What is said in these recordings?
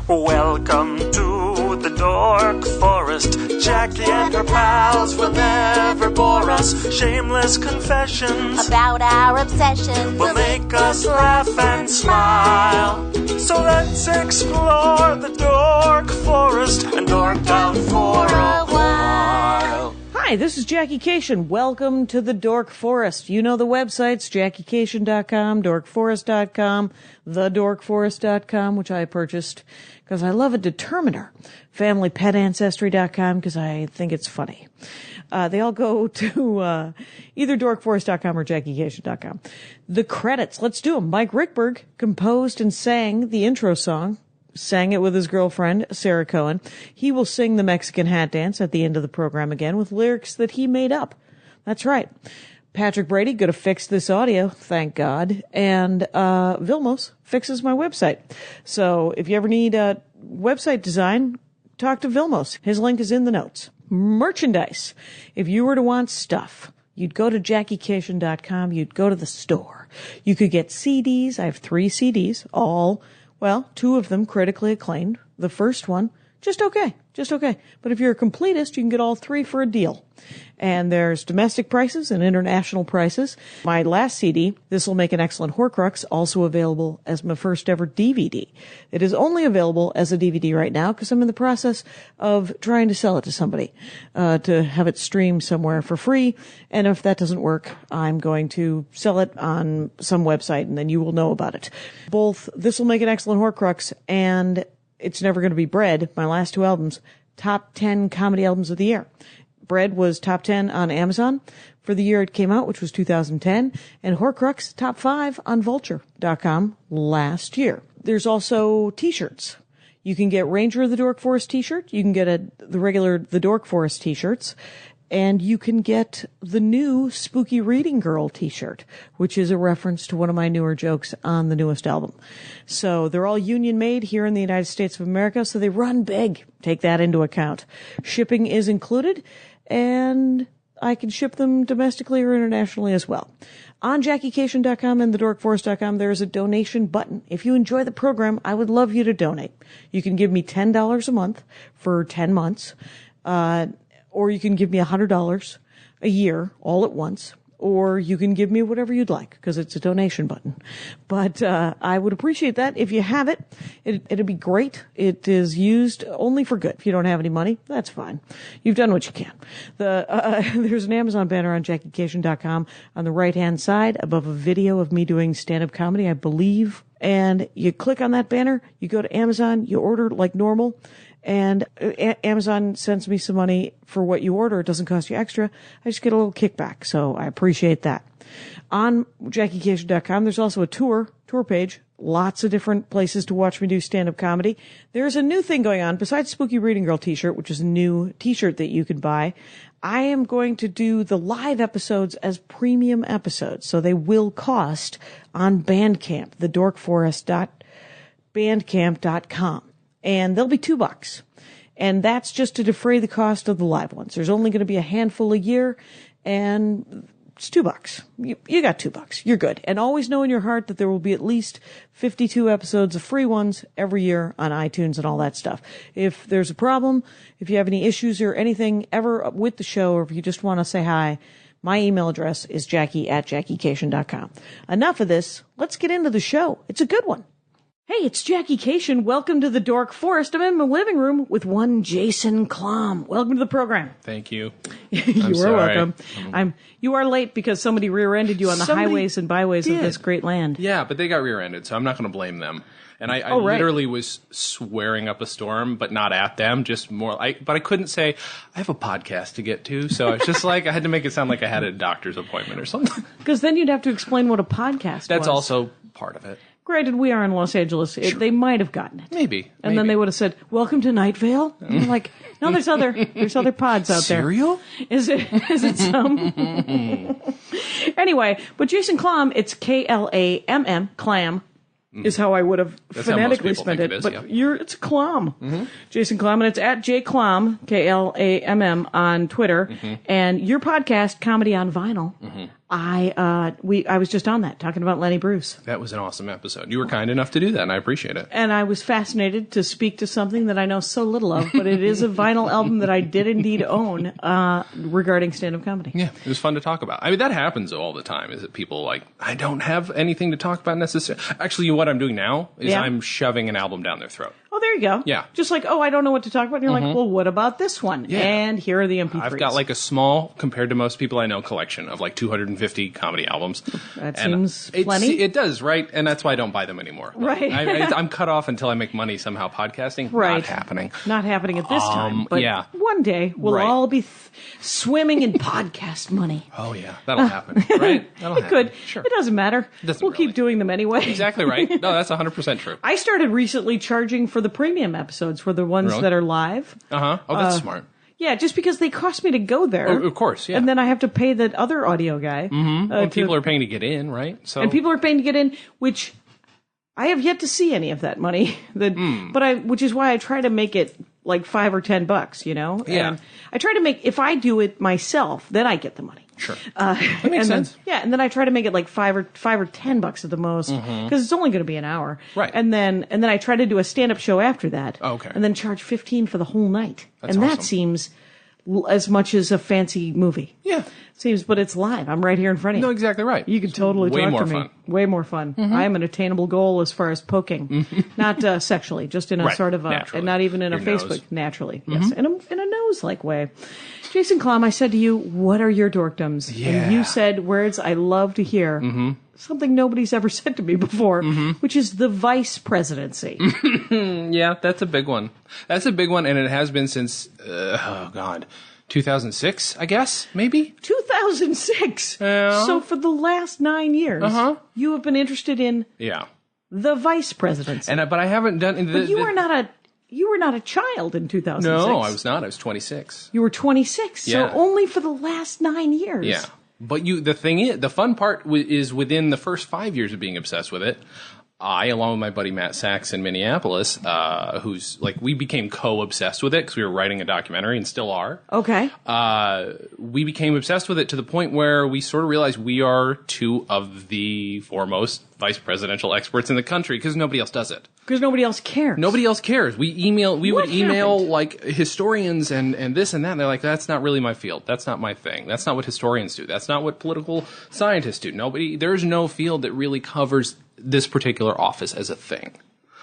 Welcome to the Dork Forest. Jackie and her pals will never bore us. Shameless confessions about our obsession will make us laugh and smile. So let's explore the Dork Forest and dork out for a while. Hi, this is Jackie Cation. Welcome to the Dork Forest. You know the websites, JackieCation.com, DorkForest.com, TheDorkForest.com, which I purchased because I love a determiner, FamilyPetAncestry.com because I think it's funny. They all go to either DorkForest.com or JackieCation.com. The credits, let's do them. Mike Rickberg composed and sang the intro song. Sang it with his girlfriend, Sarah Cohen. He will sing the Mexican hat dance at the end of the program again with lyrics that he made up. That's right. Patrick Brady going to fix this audio, thank God. And Vilmos fixes my website. So if you ever need website design, talk to Vilmos. His link is in the notes. Merchandise. If you were to want stuff, you'd go to JackieCation.com. You'd go to the store. You could get CDs. I have 3 CDs, all... Well, 2 of them critically acclaimed. The first one, just okay. But if you're a completist, you can get all 3 for a deal. And there's domestic prices and international prices. My last CD, This Will Make an Excellent Horcrux, also available as my first ever DVD. It is only available as a DVD right now because I'm in the process of trying to sell it to somebody, to have it streamed somewhere for free. And if that doesn't work, I'm going to sell it on some website and then you will know about it. Both This Will Make an Excellent Horcrux and It's Never Gonna Be Bread, my last 2 albums, top 10 comedy albums of the year. Bread was top 10 on Amazon for the year it came out, which was 2010, and Horcrux top 5 on Vulture.com last year. There's also t-shirts. You can get Ranger of the Dork Forest t-shirt. You can get the regular The Dork Forest t-shirts. And you can get the new Spooky Reading Girl t-shirt, which is a reference to one of my newer jokes on the newest album. So they're all union made here in the United States of America, so they run big. Take that into account. Shipping is included, and I can ship them domestically or internationally as well. On JackieCation.com and TheDorkForest.com, there is a donation button. If you enjoy the program, I would love you to donate. You can give me $10 a month for 10 months, or you can give me $100 a year all at once, or you can give me whatever you'd like because it's a donation button. But I would appreciate that if you have it. It'd be great. It is used only for good. If you don't have any money, that's fine. You've done what you can. There's an Amazon banner on JackieCation.com on the right-hand side above a video of me doing stand-up comedy, I believe. And you click on that banner, you go to Amazon, you order like normal, and Amazon sends me some money for what you order. It doesn't cost you extra. I just get a little kickback, so I appreciate that. On JackieCation.com, there's also a tour page. Lots of different places to watch me do stand-up comedy. There's a new thing going on. Besides Spooky Reading Girl t-shirt, which is a new t-shirt that you can buy, I am going to do the live episodes as premium episodes. So they will cost on Bandcamp, thedorkforest.bandcamp.com. And they'll be $2. And that's just to defray the cost of the live ones. There's only going to be a handful a year, and it's $2. You got $2. You're good. And always know in your heart that there will be at least 52 episodes of free ones every year on iTunes and all that stuff. If there's a problem, if you have any issues or anything ever with the show, or if you just want to say hi, my email address is jackie@JackieCation.com. Enough of this. Let's get into the show. It's a good one. Hey, it's Jackie Cation. Welcome to the Dork Forest. I'm in my living room with one Jason Klamm. Welcome to the program. Thank you. You are welcome. You are late because somebody rear-ended you on the highways and byways of this great land. Yeah, but they got rear-ended, so I'm not going to blame them. And I literally was swearing up a storm, but not at them, just more. But I couldn't say, I have a podcast to get to, so it's just like I had to make it sound like I had a doctor's appointment or something. Because then you'd have to explain what a podcast was. That's also part of it. Granted, we are in Los Angeles. Sure. They might have gotten it. Maybe. Then they would have said, welcome to Night Vale. And I'm like, no, there's other pods out there. Cereal? Is it some? Anyway, but Jason Klamm, it's Klamm, Klamm, is how I would have phonetically spelled it. But it's Klamm. Mm-hmm. Jason Klamm, and it's at jklamm, Klamm, on Twitter. Mm-hmm. And your podcast, Comedy on Vinyl, I was just on that, talking about Lenny Bruce. That was an awesome episode. You were kind enough to do that, and I appreciate it. And I was fascinated to speak to something that I know so little of, but it is a vinyl album that I did indeed own regarding stand-up comedy. Yeah, it was fun to talk about. I mean, that happens all the time, is that people like, I don't have anything to talk about necessarily. Actually, what I'm doing now is I'm shoving an album down their throat. Oh, there you go. Yeah. Just like, I don't know what to talk about. And you're like, well, what about this one? Yeah. And here are the MP3s. I've got like a small, compared to most people I know, collection of like 250 comedy albums. That seems plenty. It does, right? And that's why I don't buy them anymore. Right. I'm cut off until I make money somehow podcasting. Right. Not happening. Not happening at this time. But one day we'll all be swimming in podcast money. Oh, yeah. That'll happen. Right? That'll happen. It could. Sure. It doesn't matter. We'll keep doing them anyway. Exactly right. No, that's 100% true. I started recently charging for the premium episodes, for the ones that are live. Uh-huh. Oh, that's smart. Yeah, just because they cost me to go there. Oh, of course, yeah. And then I have to pay the other audio guy. Well, people are paying to get in, right? And people are paying to get in, which I have yet to see any of that money. Which is why I try to make it like $5 or $10, you know? Yeah. And I try to make, if I do it myself, then I get the money. Sure. That makes sense. And then I try to make it like $5 or $10 at the most, because it's only going to be an hour. Right. And then I try to do a stand-up show after that. Oh, okay. And then charge $15 for the whole night. That's and awesome. that seems as much as a fancy movie. Yeah. Seems, but it's live. I'm right here in front of you. No, exactly right. You can totally Way talk more to me. fun. Way more fun. I am an attainable goal as far as poking, not sexually, just in a sort of and not even in Your a Facebook. nose. Naturally, yes, in a nose-like way. Jason Klamm, I said to you, "What are your dorkdoms?" Yeah. And you said words I love to hear. Something nobody's ever said to me before, which is the vice presidency. Yeah, that's a big one. That's a big one, and it has been since 2006, I guess, maybe? 2006. Yeah. So for the last 9 years, you have been interested in the vice presidency. But I haven't done. But you were not a child in 2006. No, I was not. I was 26. You were 26. Yeah. So only for the last 9 years. Yeah. But the thing is, the fun part is within the first 5 years of being obsessed with it, I, along with my buddy Matt Sachs in Minneapolis, who's like, we became co-obsessed with it because we were writing a documentary and still are. Okay. We became obsessed with it to the point where we sort of realized we are two of the foremost vice presidential experts in the country because nobody else does it. Because nobody else cares. Nobody else cares. We would email happened? like historians and this and that. And they're like, that's not really my field. That's not my thing. That's not what historians do. That's not what political scientists do. There's no field that really covers this particular office as a thing.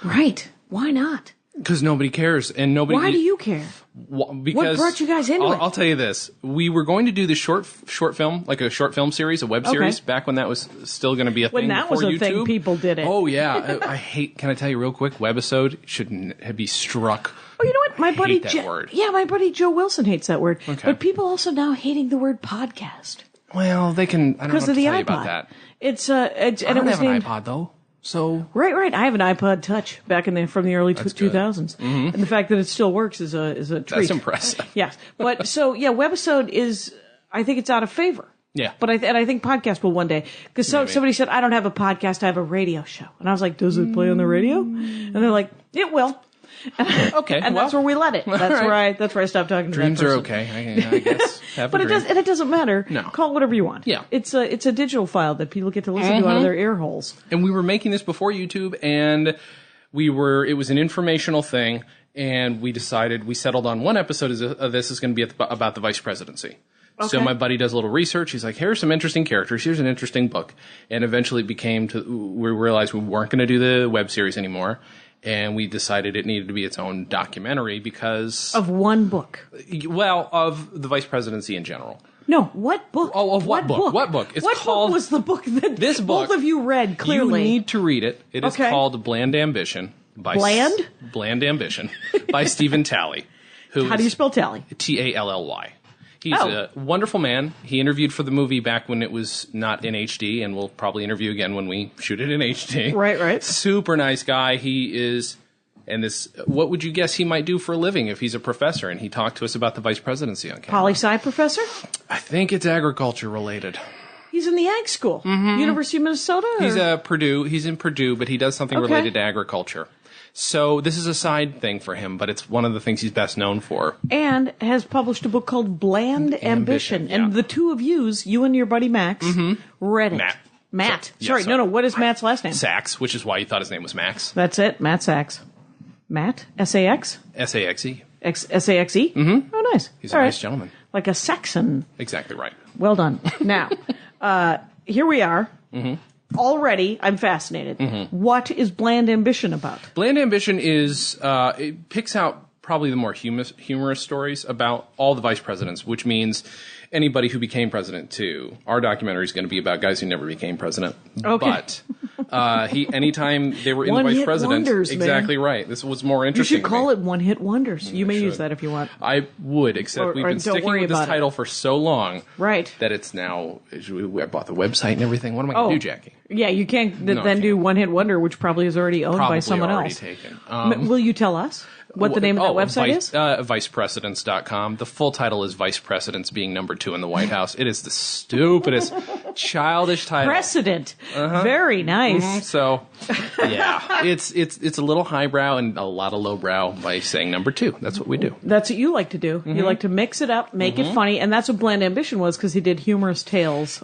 Right. Why not? Because nobody cares, and nobody. Why do you care? Because what brought you guys into it? I'll tell you this: we were going to do the short film, like a short film series, a web series, back when that was still going to be a thing. When that was a YouTube. thing, people did it. Oh yeah, I hate. Can I tell you real quick? Webisode shouldn't be struck. Oh, you know what? My buddy, my buddy Joe Wilson hates that word. Okay. But people also now hating the word podcast Well, they can. I don't know because what of to the tell iPod. you about that. I don't have an iPod though. So Right. I have an iPod Touch back from the early 2000s, and the fact that it still works is a treat. That's impressive. Yeah, but Webisode is. I think it's out of favor. Yeah, but I think podcast will one day because somebody said I don't have a podcast, I have a radio show, and I was like, does it play on the radio? And they're like, it will. Okay, and that's where we let it. That's where I stopped talking to Dreams that person. are okay, I guess. Have But it doesn't matter. No. Call it whatever you want. Yeah. It's a digital file that people get to listen to out of their ear holes. And we were making this before YouTube, and it was an informational thing, and we settled on one episode of this is going to be about the vice presidency. Okay. So my buddy does a little research. He's like, here's some interesting characters. Here's an interesting book. And eventually it became we realized we weren't going to do the web series anymore. And we decided it needed to be its own documentary because... Of one book. Well, of the vice presidency in general. No, what book? Oh, of what book? What book? What book was the book that this book, both of you read clearly? You need to read it. It is called Bland Ambition. Bland Ambition by Stephen Talley. How do you spell Talley? Tally. He's a wonderful man. He interviewed for the movie back when it was not in HD, and we'll probably interview again when we shoot it in HD. Right. Super nice guy. He is, and what would you guess he might do for a living if he's a professor? And he talked to us about the vice presidency on camera. Poli-sci professor? I think it's agriculture related. He's in the ag school. University of Minnesota? He's Purdue. He's in Purdue, but he does something related to agriculture. So this is a side thing for him, but it's one of the things he's best known for. And has published a book called Bland Ambition. Yeah. And the two of you and your buddy Max, read it. Matt. Sorry, no. What is Matt's last name? Sachs, which is why you thought his name was Max. That's it, Matt Sachs. Matt? S-A-X? S-A-X-E. S-A-X-E? Mm-hmm. Oh, nice. He's a nice gentleman. Like a Saxon. Exactly right. Well done. Now, here we are. Already, I'm fascinated. What is Bland Ambition about? Bland Ambition is, it picks out probably the more humorous stories about all the vice presidents, which means anybody who became president too. Our documentary is going to be about guys who never became president. Okay. But anytime they were in the vice president, exactly right. This was more You interesting. should call it one-hit wonders. You may use that if you want. I would, except we've been sticking with this title for so long, right? That it's now. I bought the website and everything. What am I going to do, Jackie? Yeah, you can't do one-hit wonder, which probably is already owned by someone else. Taken. Will you tell us what the name of that website is? VicePresidents.com. The full title is Vice Presidents Being Number 2 in the White House. It is the stupidest, childish title. Precedent. Very nice. So, yeah, it's a little highbrow and a lot of lowbrow by saying number 2. That's what we do. That's what you like to do. You like to mix it up, make it funny, and that's what Bland Ambition was, because he did humorous tales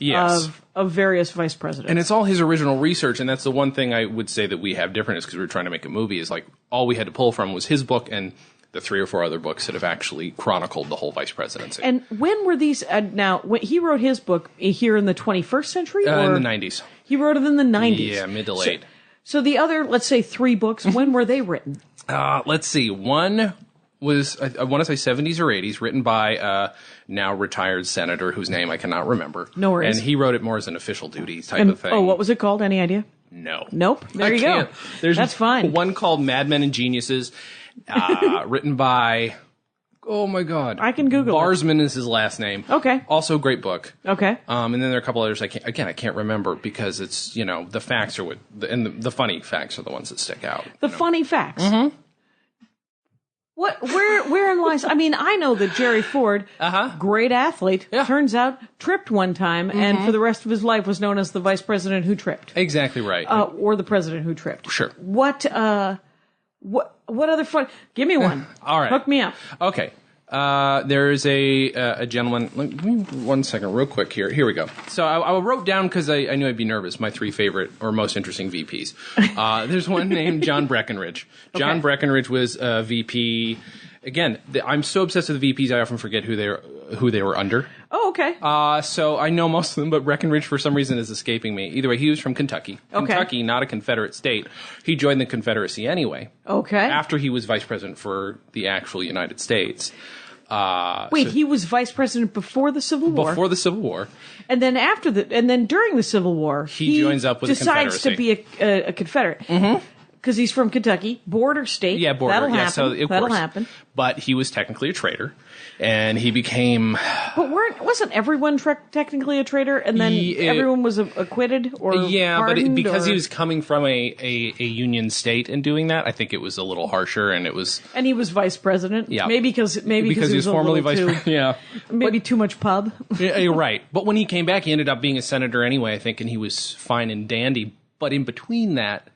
of various vice presidents. And it's all his original research, and that's the one thing I would say that we have different is because we were trying to make a movie, is like all we had to pull from was his book and the 3 or 4 other books that have actually chronicled the whole vice presidency. And when were these, now, when he wrote his book here in the 21st century? In the 90s. He wrote it in the 90s. Yeah, mid to late. So the other, let's say 3 books, when were they written? Let's see. One was, I want to say 70s or 80s, written by now retired senator whose name I cannot remember. No worries. And he wrote it more as an official duty type of thing. Oh, what was it called? Any idea? No. Nope. There you go. That's fine. One called Mad Men and Geniuses, written by, oh my God. I can Google Barsman is his last name. Okay. Also a great book. Okay. And then there are a couple others I can't remember because it's, the facts are what, and the funny facts are the ones that stick out. The funny facts. Wherein lies? I mean, I know that Jerry Ford, great athlete, turns out tripped one time, and for the rest of his life was known as the vice president who tripped. Exactly right. Or the president who tripped. Sure. What other fun? Give me one. All right. Hook me up. Okay. There's a gentleman. Let me 1 second, real quick here. Here we go. So I wrote down because I knew I'd be nervous. My 3 favorite or most interesting VPs. There's one named John Breckinridge. John Breckinridge was a VP. Again, I'm so obsessed with the VPs, I often forget who they were under. Oh, okay. So I know most of them, but Breckinridge for some reason is escaping me. Either way, he was from Kentucky. Okay. Kentucky, not a Confederate state. He joined the Confederacy anyway. Okay. After he was vice president for the actual United States. Wait, he was vice president before the Civil War? Before the Civil War. And then during the Civil War, he joins up with the decides to be a Confederate. Mm-hmm. Because he's from Kentucky, border state. Yeah, border. That'll happen. Yeah, so of That'll course. happen. But he was technically a traitor, and he became. But wasn't everyone technically a traitor, and then everyone was acquitted or pardoned? Because he was coming from a Union state and doing that, I think it was a little harsher, and it was. And he was vice president. Yeah, maybe because he was formerly vice president. Yeah, maybe too much pub. Yeah, you're right. But when he came back, he ended up being a senator anyway, I think, and he was fine and dandy. But in between that,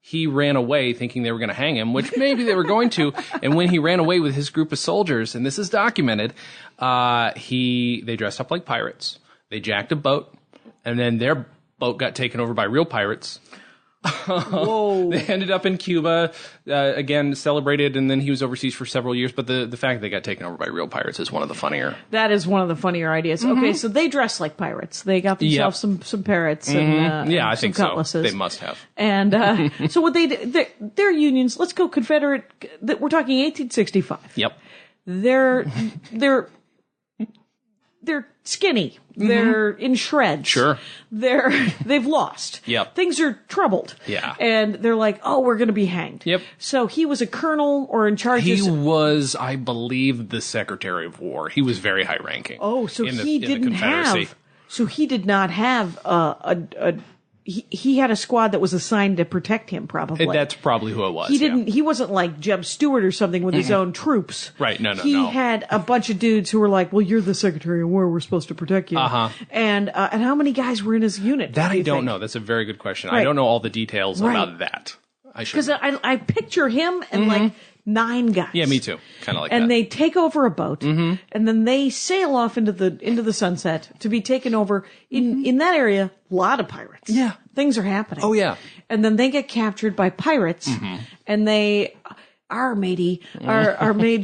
he ran away thinking they were going to hang him, which maybe they were going to. And when he ran away with his group of soldiers, and this is documented, they dressed up like pirates. They jacked a boat, and then their boat got taken over by real pirates. Whoa. They ended up in Cuba, again, celebrated, and then he was overseas for several years. But the fact they got taken over by real pirates is one of the funnier. That is one of the funnier ideas. Mm-hmm. Okay, so they dress like pirates. They got themselves some parrots and I think cutlasses. So. They must have. And so what they did, their unions, let's go Confederate, we're talking 1865. Yep. They're skinny. They're in shreds. Sure. They've lost. Yep. Things are troubled. Yeah. And they're like, oh, we're going to be hanged. Yep. So he was a colonel or in charge. He was, I believe, the Secretary of War. He was very high ranking. Oh, so he did not have he had a squad that was assigned to protect him, probably. That's probably who it was. He wasn't like Jeb Stuart or something with his own troops. Right, no. He had a bunch of dudes who were like, well, you're the Secretary of War, we're supposed to protect you. Uh-huh. And how many guys were in his unit? That I don't know. That's a very good question. Right. I don't know all the details about that. Because I picture him and like 9 guys. Yeah, me too. Kind of like that. And they take over a boat, and then they sail off into the sunset to be taken over. In that area, a lot of pirates. Yeah. Things are happening. Oh, yeah. And then they get captured by pirates, and they are made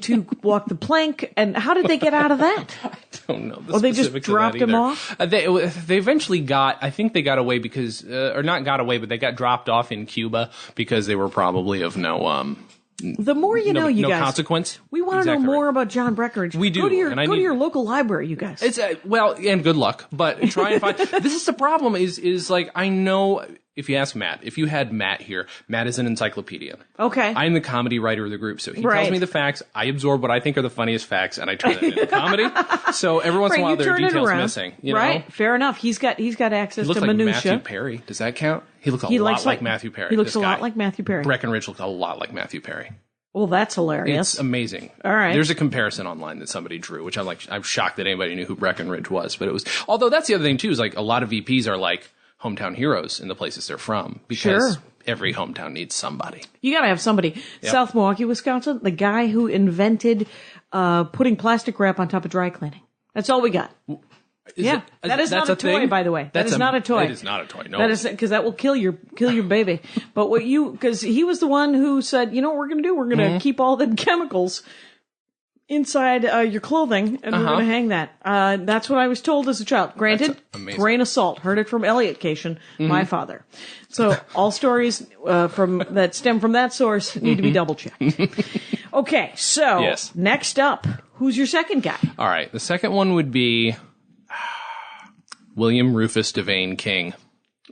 to walk the plank. And how did they get out of that? I don't know. Or they just dropped them off? They eventually I think they got away because, or not got away, but they got dropped off in Cuba because they were probably of no, the more you know, you no guys. consequence. We want to know more about John Breckinridge. We do. Go to your local library, you guys. It's well, and good luck. But try and find. This is the problem. Is like I know. If you ask Matt, if you had Matt here, Matt is an encyclopedia. Okay. I'm the comedy writer of the group, so he tells me the facts. I absorb what I think are the funniest facts, and I turn it into comedy. So every once in a while, there are details missing. You know? Fair enough. He's got access to minutia. Like Matthew Perry. Does that count? He looks a lot like Matthew Perry. He looks a lot like Matthew Perry. Breckinridge looks a lot like Matthew Perry. Well, that's hilarious. It's amazing. All right. There's a comparison online that somebody drew, which I'm shocked that anybody knew who Breckinridge was. But it was, although that's the other thing too, is like a lot of VPs are like hometown heroes in the places they're from because every hometown needs somebody. You got to have somebody. Yep. South Milwaukee, Wisconsin, the guy who invented putting plastic wrap on top of dry cleaning. That's all we got. That is not a toy, by the way. That is not a toy. It is not a toy. No, that is because that will kill your baby. But because he was the one who said, you know what we're going to do? We're going to keep all the chemicals inside your clothing, and we're going to hang that. That's what I was told as a child. Granted, grain of salt. Heard it from Elliot Cation, my father. So all stories that stem from that source need to be double checked. Okay, so next up, who's your second guy? All right, the second one would be William Rufus Devane King.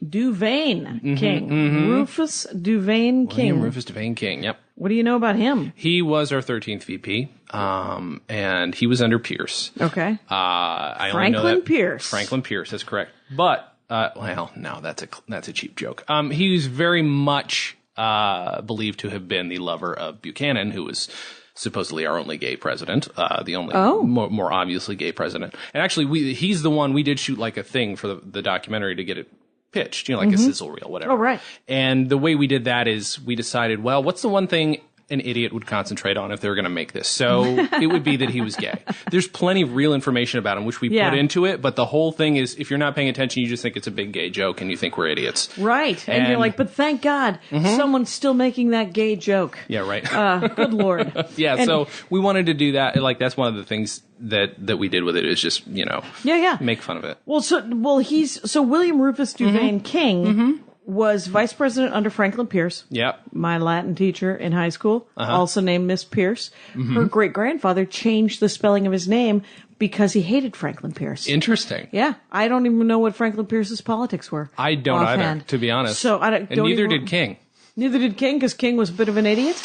Devane King. Rufus Devane King. William Rufus Devane King, yep. What do you know about him? He was our 13th VP, and he was under Pierce. Okay. Franklin Pierce. Franklin Pierce, that's correct. But, well, no, that's a cheap joke. He was very much believed to have been the lover of Buchanan, who was supposedly our only gay president, the only more obviously gay president. And actually, he's the one, we did shoot like a thing for the documentary to get it pitched, like a sizzle reel, whatever. Oh, right. And the way we did that is we decided, well, what's the one thing an idiot would concentrate on if they were going to make this? So it would be that he was gay. There's plenty of real information about him, which we put into it, but the whole thing is, if you're not paying attention, you just think it's a big gay joke and you think we're idiots. Right. And you're like, but thank God, someone's still making that gay joke. Yeah, right. Good Lord. So we wanted to do that. Like, that's one of the things that we did with it, is just, make fun of it. Well, so William Rufus Devane King was vice president under Franklin Pierce. Yep. My Latin teacher in high school, also named Miss Pierce. Her great-grandfather changed the spelling of his name because he hated Franklin Pierce. Interesting. Yeah. I don't even know what Franklin Pierce's politics were. I don't either, to be honest. So neither did King. Neither did King, because King was a bit of an idiot?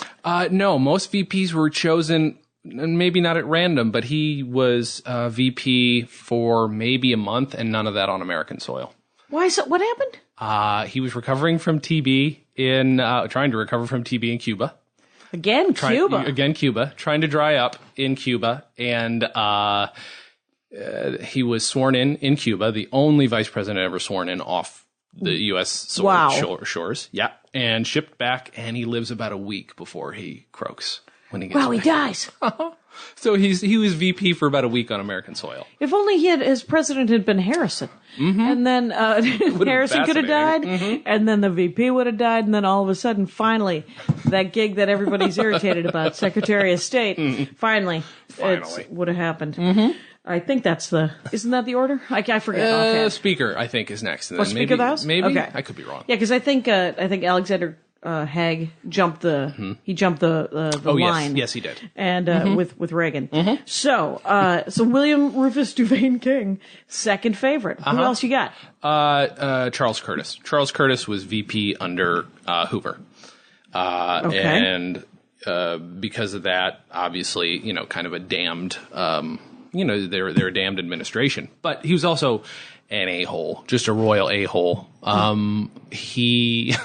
No, most VPs were chosen, maybe not at random, but he was VP for maybe a month, and none of that on American soil. Why? So what happened? He was recovering from TB trying to recover from TB in Cuba. Cuba, trying to dry up in Cuba. And, he was sworn in Cuba, the only vice president ever sworn in off the U.S. shores. Yeah. And shipped back, and he lives about a week before he croaks when he gets back. He dies. So he was VP for about a week on American soil. If only his president had been Harrison. And then Harrison could have died, and then the VP would have died, and then all of a sudden, finally, that gig that everybody's irritated about, Secretary of State, finally. It would have happened. I think isn't that the order? I forget. Speaker, I think, is next. And then Speaker of the House? Maybe? Okay. I could be wrong. Yeah, because I think Alexander Haig jumped the line. Yes, he did. And with Reagan. So William Rufus Devane King, second favorite. Who else you got? Charles Curtis. Charles Curtis was VP under Hoover. And because of that, obviously, kind of a damned, they're a damned administration. But he was also an a-hole, just a royal a-hole. He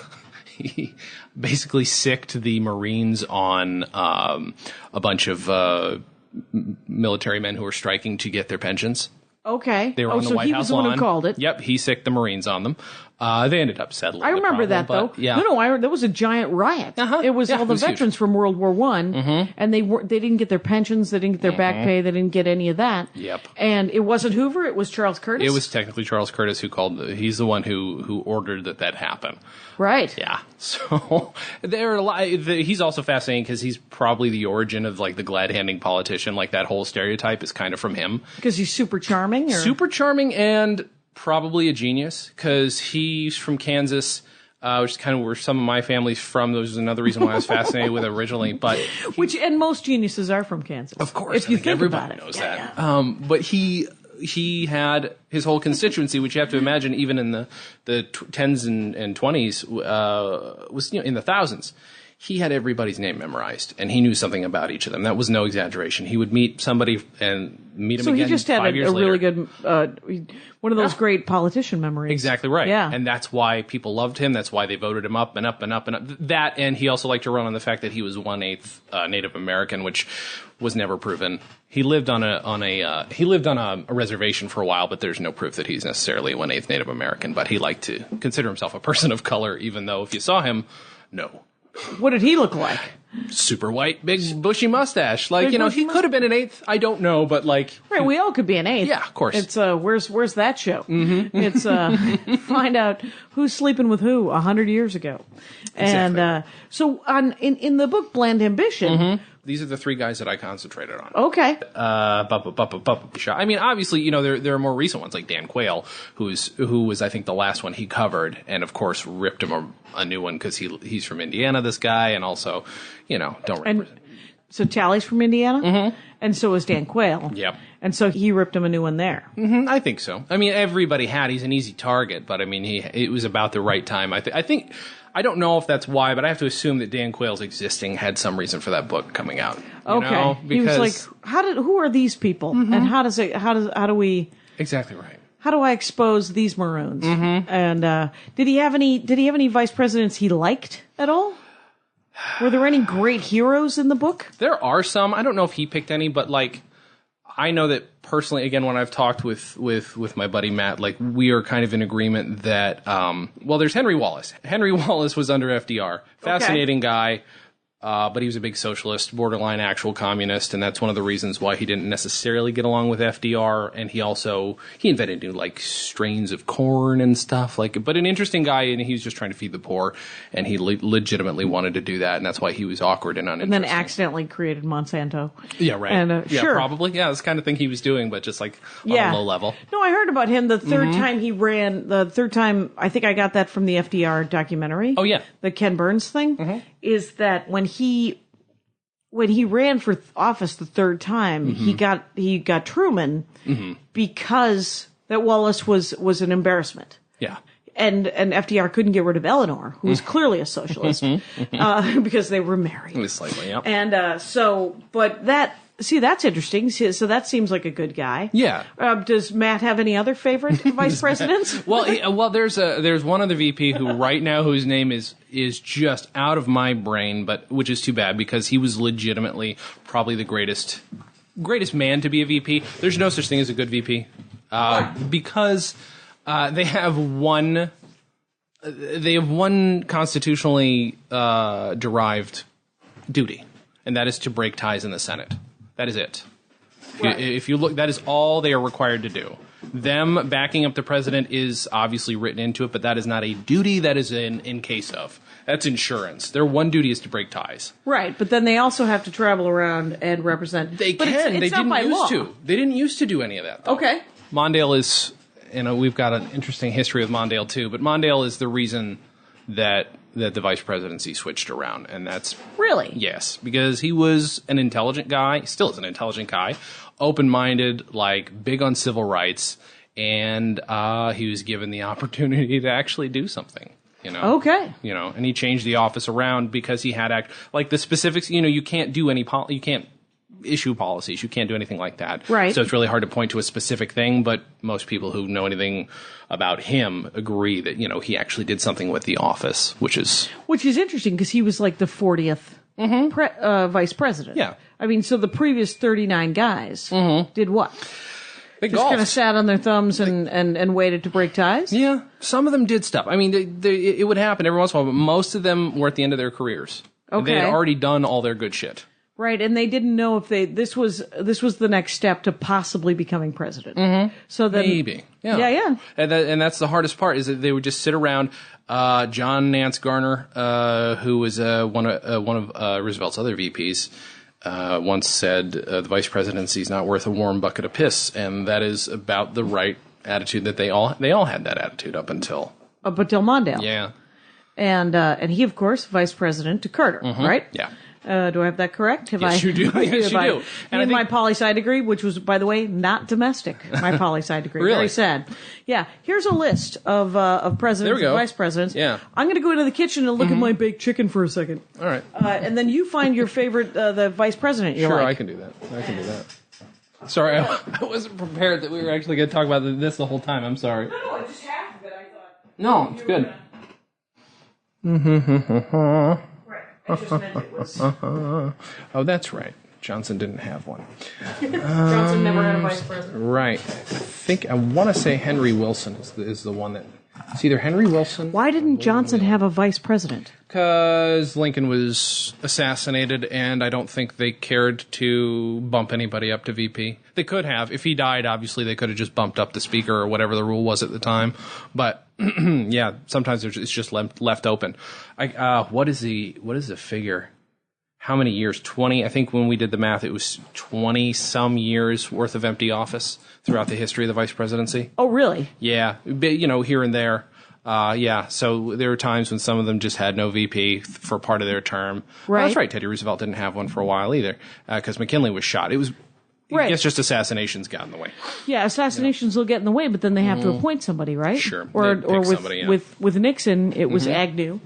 basically sicked the Marines on a bunch of military men who were striking to get their pensions. Okay. They were on the White House lawn. He was the one who called it. Yep, he sicked the Marines on them. They ended up settling. I remember that, though. Yeah. No, there was a giant riot. It was all the veterans from World War I, and they didn't get their pensions, they didn't get their back pay, they didn't get any of that. Yep. And it wasn't Hoover, it was Charles Curtis? It was technically Charles Curtis who called. He's the one who ordered that happen. Right. Yeah. So there are a lot. He's also fascinating because he's probably the origin of like the glad-handing politician. Like that whole stereotype is kind of from him. Because he's super charming? Or? Super charming and probably a genius because he's from Kansas, which is kind of where some of my family's from. That was another reason why I was fascinated with it originally. But and most geniuses are from Kansas. Of course. If you think everybody about it. knows that. But he had his whole constituency, which you have to imagine even in the 10s and 20s, was in the thousands. He had everybody's name memorized, and he knew something about each of them. That was no exaggeration. He would meet somebody and meet him again 5 years later. So he just had a really good, one of those great politician memories. Exactly right. Yeah. And that's why people loved him. That's why they voted him up and up and up and up. That, and he also liked to run on the fact that he was 1/8 Native American, which was never proven. He lived on a reservation for a while, but there's no proof that he's necessarily 1/8 Native American. But he liked to consider himself a person of color, even though if you saw him, no. What did he look like? Super white, big bushy mustache. Like, he could have been an 8th. I don't know, but like. Right, we all could be an 8th. Yeah, of course. It's, where's that show? Mm-hmm. It's, find out who's sleeping with who 100 years ago. And, exactly. So in the book Bland Ambition. These are the 3 guys that I concentrated on. Okay. I mean, obviously, there are more recent ones like Dan Quayle, who was, I think, the last one he covered, and of course ripped him a new one because he's from Indiana, this guy, and also, don't represent. So Tally's from Indiana, and so is Dan Quayle. Yep. And so he ripped him a new one there. I think so. I mean, everybody he's an easy target, but I mean, it was about the right time. I think. I don't know if that's why, but I have to assume that Dan Quayle's existing had some reason for that book coming out. Okay. He was like, who are these people? And how do we Exactly right. How do I expose these maroons? And did he have any vice presidents he liked at all? Were there any great heroes in the book? There are some. I don't know if he picked any, but like I know that personally, again, when I've talked with my buddy Matt, like we are kind of in agreement that, there's Henry Wallace. Henry Wallace was under FDR. Fascinating guy. But he was a big socialist, borderline actual communist, and that's one of the reasons why he didn't necessarily get along with FDR. And he invented new like strains of corn and stuff but an interesting guy, and he was just trying to feed the poor, and he legitimately wanted to do that, and that's why he was awkward and uninteresting. And then accidentally created Monsanto. Yeah, right. And yeah, sure. Probably. Yeah, that's the kind of thing he was doing, but just like on a low level. No, I heard about him the third time he ran. The third time, I think I got that from the FDR documentary. Oh yeah, the Ken Burns thing. Is that when he ran for office the third time, he got Truman because that Wallace was an embarrassment. Yeah. And FDR couldn't get rid of Eleanor, who was clearly a socialist, because they were married. Slightly, yeah. And that's interesting. So that seems like a good guy. Yeah. Does Matt have any other favorite vice presidents? Well, there's one other VP who right now whose name is just out of my brain, but which is too bad because he was legitimately probably the greatest man to be a VP. There's no such thing as a good VP because they have one constitutionally derived duty, and that is to break ties in the Senate. That is it. Right. If you look, that is all they are required to do. Them backing up the president is obviously written into it, but that is not a duty. That is in case of. That's insurance. Their one duty is to break ties. Right, but then they also have to travel around and represent. They can. They didn't used to. They didn't used to do any of that, though. Okay. Mondale is, we've got an interesting history with Mondale, too, but Mondale is the reason that the vice presidency switched around, and that's... Really? Yes, because he was an intelligent guy, still is an intelligent guy, open-minded, like, big on civil rights, and he was given the opportunity to actually do something, Okay. And he changed the office around because he had the specifics, you can't do you can't issue policies, you can't do anything like that. Right. So it's really hard to point to a specific thing, but most people who know anything about him agree that, he actually did something with the office, which is interesting because he was like the 40th vice president. Yeah. I mean, so the previous 39 guys did what? They just golfed. kind of sat on their thumbs and waited to break ties? Yeah, some of them did stuff. I mean, it would happen every once in a while, but most of them were at the end of their careers. Okay. They had already done all their good shit. Right, and they didn't know if this was the next step to possibly becoming president. Mm-hmm. So then, maybe, yeah. And that's the hardest part is that they would just sit around. John Nance Garner, who was one of Roosevelt's other VPs, once said the vice presidency is not worth a warm bucket of piss, and that is about the right attitude that they all had that attitude up until Mondale. Yeah, and he of course vice president to Carter, right? Yeah. Do I have that correct? Yes, you do. Yes, you do. And my poli-sci degree, which was, by the way, not domestic. My poli-sci degree. Really? Very sad. Yeah. Here's a list of presidents and vice presidents. Yeah. I'm going to go into the kitchen and look at my baked chicken for a second. All right. And then you find your favorite, the vice president you like. Sure, I can do that. Sorry, I wasn't prepared that we were actually going to talk about this the whole time. I'm sorry. No, I just half of it. I thought. No, it's good. I just meant it was. Oh, that's right. Johnson didn't have one. Johnson never had a vice president. Right. I want to say Henry Wilson is the one that. It's either Henry Wilson. Why didn't Johnson have a vice president? Because Lincoln was assassinated, and I don't think they cared to bump anybody up to VP. They could have. If he died, obviously they could have just bumped up the speaker or whatever the rule was at the time. But yeah, sometimes it's just left open. What is the figure? How many years? 20. I think when we did the math, it was 20 some years worth of empty office throughout the history of the vice presidency. Oh, really? Yeah, here and there. Yeah, so there were times when some of them just had no VP for part of their term. Right. Oh, that's right. Teddy Roosevelt didn't have one for a while either because McKinley was shot. It was. Right. I guess just assassinations got in the way. Yeah, assassinations will get in the way, but then they have to appoint somebody, right? Sure. Or with somebody, yeah. with Nixon, it was Agnew,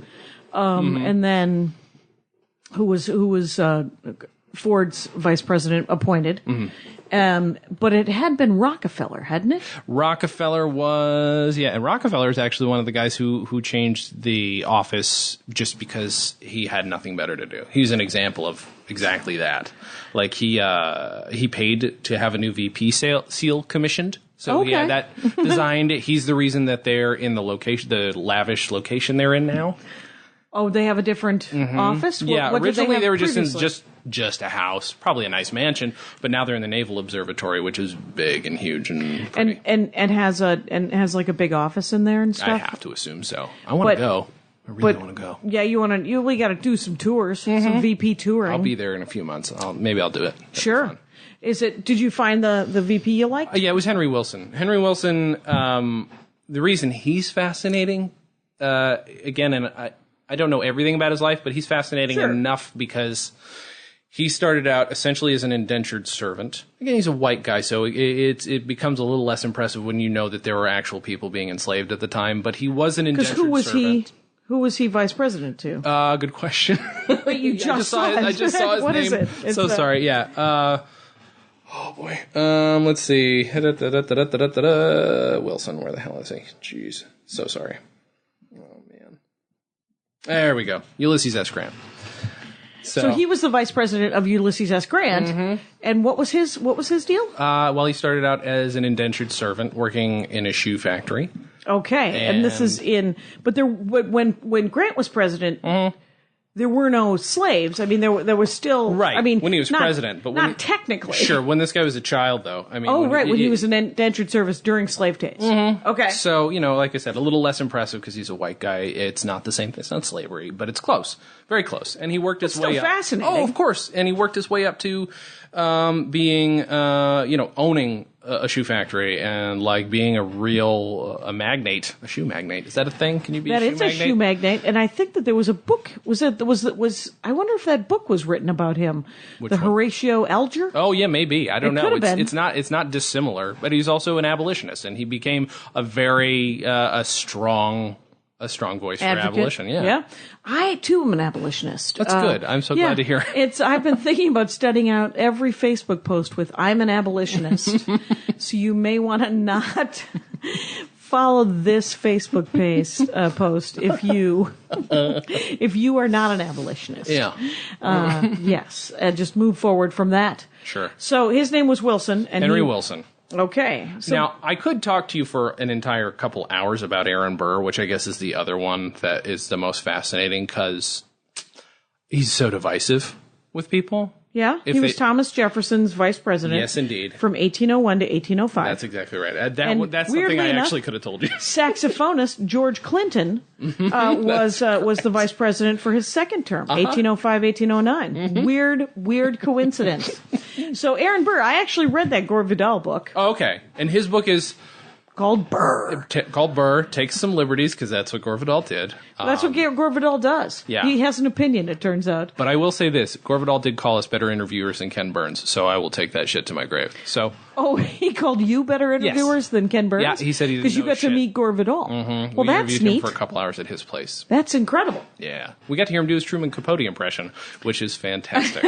and then who was Ford's vice president appointed. But it had been Rockefeller, hadn't it? Rockefeller was, and Rockefeller is actually one of the guys who changed the office just because he had nothing better to do. He's an example of exactly that. Like he paid to have a new VP seal commissioned. So okay. he had that designed. He's the reason that they're in the lavish location they're in now. Oh, they have a different office? Yeah, what originally they were previously? just a house, probably a nice mansion, but now they're in the Naval Observatory, which is big and huge and pretty. and has like a big office in there and stuff. I have to assume so. I want to go. I really want to go. Yeah, we got to do some tours, some VP touring. I'll be there in a few months. Maybe I'll do it. That'd Sure. be fun. Did you find the VP you liked? Yeah, it was Henry Wilson. Henry Wilson. The reason he's fascinating, again, and I don't know everything about his life, but he's fascinating enough because he started out essentially as an indentured servant. Again, he's a white guy, so it becomes a little less impressive when you know that there were actual people being enslaved at the time. But he was an indentured servant. Who was he vice president to? Good question. Wait, you just saw it. I just saw his what name. Is it? It's so sorry. Yeah. Oh boy. Let's see. Wilson. Where the hell is he? Jeez. So sorry. Oh man. There we go. Ulysses S. Grant. So he was the vice president of Ulysses S. Grant, and what was his deal? Well, he started out as an indentured servant working in a shoe factory. Okay, and this is but when Grant was president, there were no slaves. I mean, there was still right. I mean, when he was president, but not technically. Sure, when this guy was a child, though. I mean, when he was in indentured service during slave days. Okay, so like I said, a little less impressive because he's a white guy. It's not the same. It's not slavery, but it's close, very close. And he worked his way up. Fascinating. Oh, of course. And he worked his way up to being, owning a shoe factory and like being a real magnate, a shoe magnate. Is that a thing? Can you be a shoe magnate? That is a shoe magnate, and I think that there was a book. I wonder if that book was written about him. Which the one? Horatio Alger. Oh yeah, maybe. I don't know. Could have been. It's not dissimilar, but he's also an abolitionist, and he became a very a strong voice for abolition. Yeah. I too am an abolitionist. That's good. I'm so glad to hear it. I've been thinking about studying out every Facebook post with "I'm an abolitionist," so you may want to not follow this Facebook post if you are not an abolitionist. Yeah. Yes, and just move forward from that. Sure. So his name was Wilson, and Henry Wilson. Okay. So, Now, I could talk to you for an entire couple hours about Aaron Burr, which I guess is the other one that is the most fascinating because he's so divisive with people. yeah, he was Thomas Jefferson's vice president. Yes, indeed. From 1801 to 1805. That's exactly right. And That's something weirdly I enough, actually could have told you. Saxophonist George Clinton was the vice president for his second term, 1805, 1809. Weird coincidence. So Aaron Burr, I actually read that Gore Vidal book Oh, okay. And his book is called Burr. called Burr, Takes Some Liberties, because that's what Gore Vidal did. That's what Gore Vidal does. Yeah. He has an opinion, it turns out. But I will say this, Gore Vidal did call us better interviewers than Ken Burns, so I will take that shit to my grave. So Oh, he called you better interviewers than Ken Burns? Yeah, he said he didn't because you know got shit. to meet Gore Vidal. we Well, that's interviewed neat. him for a couple hours at his place. That's incredible. Yeah. We got to hear him do his Truman Capote impression, which is fantastic.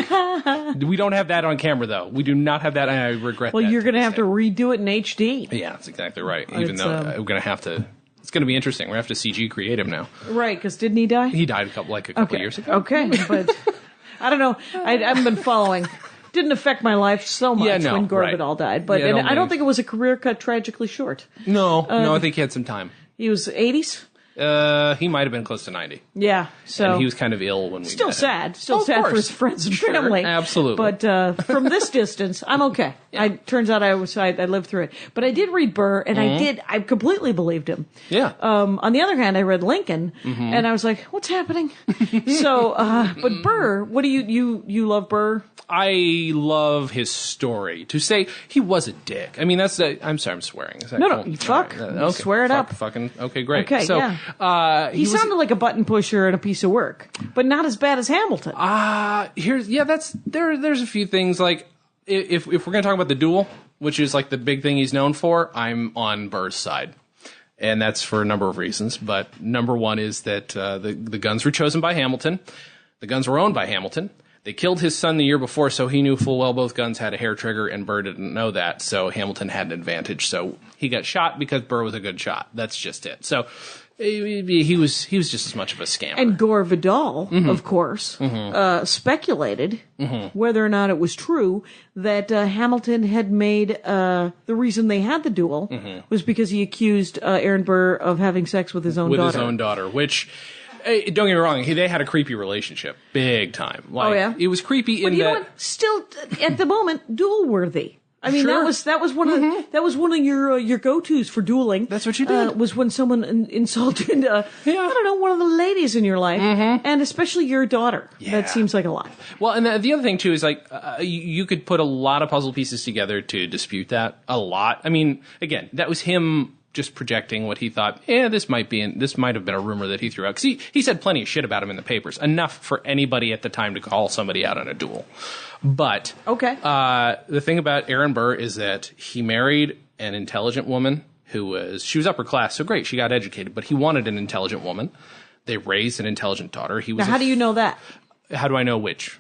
We don't have that on camera, though. We do not have that, and I regret Well, that. you're going to have this to day. redo it in HD. Yeah, that's exactly right. Even It's, though we're going to have to... It's going to be interesting. We're going to have to CG create him now. Right, because didn't he die? He died a couple of years ago. Okay, but I don't know. I haven't been following. Didn't affect my life so much Yeah, no, when Gore right. Vidal died, but Yeah, and don't I don't leave. think it was a career cut tragically short. No, I think he had some time. He was 80s. He might have been close to 90. Yeah, so And he was kind of ill when we still met him. sad, still Oh, of sad for course. his friends and Sure, family. absolutely. But from this distance, I'm okay. Turns out I lived through it. But I did read Burr, and I completely believed him. Yeah. On the other hand, I read Lincoln, and I was like, what's happening? So, but Burr, what do you love Burr? I love his story. To say he was a dick. I mean, that's I'm sorry, I'm swearing. Is that No, cool? you fuck. All right, You swear it up. Fucking, okay, great. Okay, so, yeah. He was- sounded like a button pusher and a piece of work, but not as bad as Hamilton. There's a few things like if we're going to talk about the duel, which is like the big thing he's known for, I'm on Burr's side. And that's for a number of reasons. But number one is that the guns were chosen by Hamilton. The guns were owned by Hamilton. They killed his son the year before, so he knew full well both guns had a hair trigger, and Burr didn't know that, so Hamilton had an advantage. So he got shot because Burr was a good shot. That's just it. So he was just as much of a scammer. And Gore Vidal, of course, speculated whether or not it was true that Hamilton had made the reason they had the duel was because he accused Aaron Burr of having sex with his own daughter. Which, don't get me wrong, they had a creepy relationship, big time. Like, Oh, yeah? It was creepy But in you know that. what? Still, at the moment, duel worthy. I mean, Sure. that was one of your go-tos for dueling. That's what you did. Was when someone insulted I don't know, one of the ladies in your life, and especially your daughter. Yeah. That seems like a lot. Well, and the other thing too is like you could put a lot of puzzle pieces together to dispute that a lot. I mean, again, that was him just projecting what he thought. This might have been a rumor that he threw out because he said plenty of shit about him in the papers, enough for anybody at the time to call somebody out on a duel. But Okay. The thing about Aaron Burr is that he married an intelligent woman she was upper class, so great, she got educated, but he wanted an intelligent woman. They raised an intelligent daughter. He was. Now, how do you know that? How do I know which?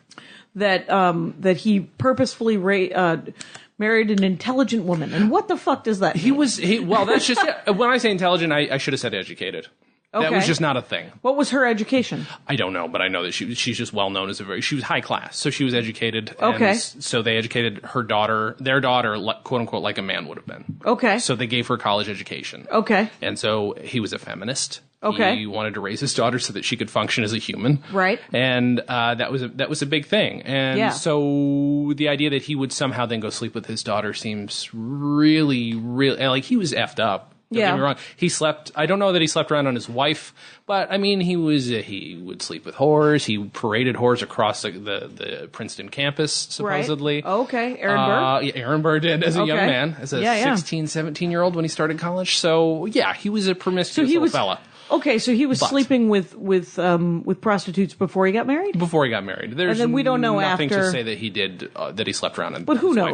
That he purposefully married an intelligent woman, and what the fuck does that mean? Well, that's just it. When I say intelligent, I should have said educated. That was Okay. just not a thing. What was her education? I don't know, but I know that she's just well known as she was high class, so she was educated. Okay. And so they educated their daughter, quote unquote, like a man would have been. Okay. So they gave her a college education. Okay. And so he was a feminist. Okay. He wanted to raise his daughter so that she could function as a human. Right. And that was a big thing. And Yeah. so the idea that he would somehow then go sleep with his daughter seems really, really like he was effed up. Don't Yeah. get me wrong. He slept. I don't know that he slept around on his wife, but I mean, he would sleep with whores. He paraded whores across the Princeton campus, supposedly. Right. Okay. Aaron Burr? Yeah, Aaron Burr did as a young Okay. man, as a Yeah. 16, 17-year-old when he started college. So yeah, he was a promiscuous little fella. Okay, so he was sleeping with prostitutes before he got married? Before he got married. There's And then we don't know nothing after- to say that he did, that he slept around. But who his wife.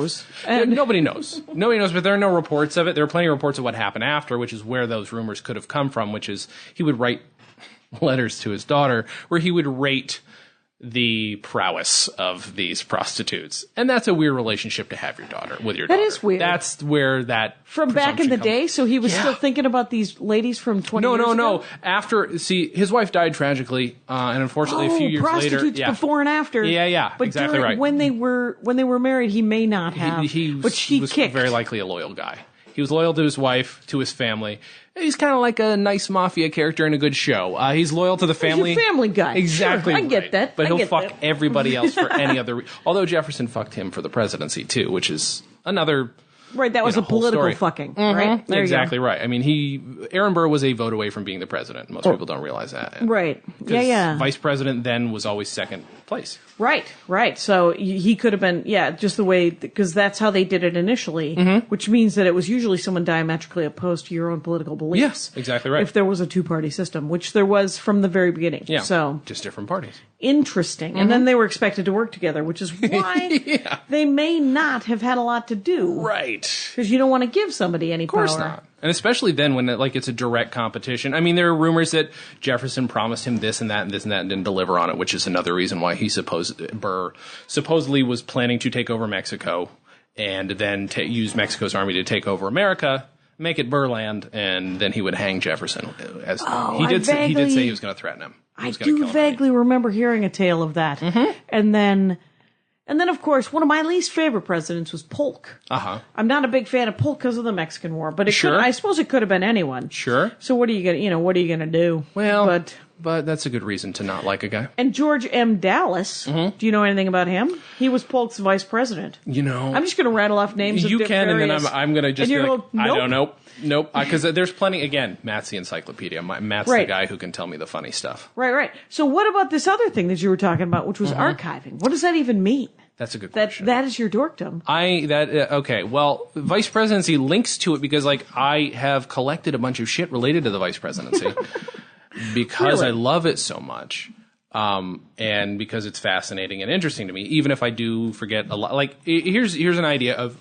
knows? Nobody knows. Nobody knows, but there are no reports of it. There are plenty of reports of what happened after, which is where those rumors could have come from, which is he would write letters to his daughter where he would rate the prowess of these prostitutes. And that's a weird relationship to have with your daughter. That is weird. That's where that from back in the day, so he was still thinking about these ladies from 20 years ago? No. After, his wife died tragically, and unfortunately a few years later. Prostitutes before and after. Yeah, but exactly right. When they were married, he may not have. He but she was kicked. very likely a loyal guy. He was loyal to his wife, to his family. He's kind of like a nice mafia character in a good show. He's loyal to the family. He's a family guy. Exactly. Sure, I get that. But I he'll get fuck that. everybody else for any other although Jefferson fucked him for the presidency, too, which is another... Right, that was a political fucking, right? There exactly right. I mean, Aaron Burr was a vote away from being the president. Most people don't realize that. Right. Yeah. Vice president then was always second place. Right. So he could have been, just the way, because that's how they did it initially, which means that it was usually someone diametrically opposed to your own political beliefs. Yes, exactly right. If there was a two-party system, which there was from the very beginning. Yeah, so just different parties. Interesting. And then they were expected to work together, which is why they may not have had a lot to do. Right. Because you don't want to give somebody any power. Of course not. And especially then when it's a direct competition. I mean, there are rumors that Jefferson promised him this and that and this and that and didn't deliver on it, which is another reason why Burr supposedly was planning to take over Mexico and then use Mexico's army to take over America, make it Burrland, and then he would hang Jefferson. He did say he was going to threaten him. I do vaguely remember hearing a tale of that. And then, of course, one of my least favorite presidents was Polk. I'm not a big fan of Polk because of the Mexican War, but I suppose it could have been anyone. Sure. So what are you gonna do? Well, but that's a good reason to not like a guy. And George M. Dallas, do you know anything about him? He was Polk's vice president. I'm just gonna rattle off names. You of can, and various, then I'm gonna just be like, nope. I don't know. Nope, because there's plenty. Again, Matt's the encyclopedia. Matt's the guy who can tell me the funny stuff. Right. So what about this other thing that you were talking about, which was archiving? What does that even mean? That's a good question. That is your dorkdom. Okay. Well, vice presidency links to it because I have collected a bunch of shit related to the vice presidency because I love it so much. And because it's fascinating and interesting to me, even if I do forget a lot. Like, here's an idea of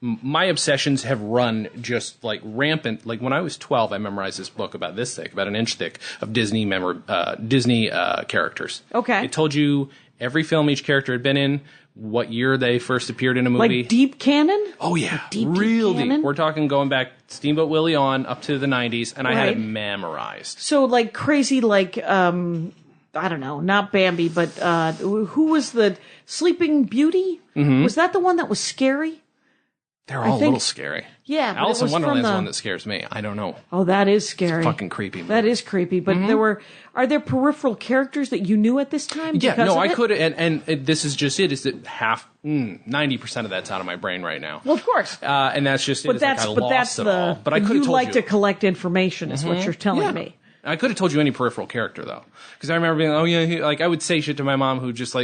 my obsessions have run just rampant. Like when I was 12, I memorized this book about this thick, about an inch thick of Disney characters. Okay. It told you every film each character had been in, what year they first appeared in a movie. Like deep canon? Oh yeah, real deep. We're talking going back Steamboat Willie on up to the 90s, and I had it memorized. So crazy, I don't know, not Bambi, but who was the Sleeping Beauty? Was that the one that was scary? They're all a little scary. Yeah. Alice in Wonderland's the one that scares me. I don't know. Oh, that is scary. It's fucking creepy. That is creepy. But are there peripheral characters that you knew at this time? Yeah, no, I could, and this is just it, is that 90% of that's out of my brain right now. Well, of course. And that's just but it. That's, I lost it all. But I could have told you. You like to collect information is what you're telling me. I could have told you any peripheral character, though. Because I remember being, I would say shit to my mom who just,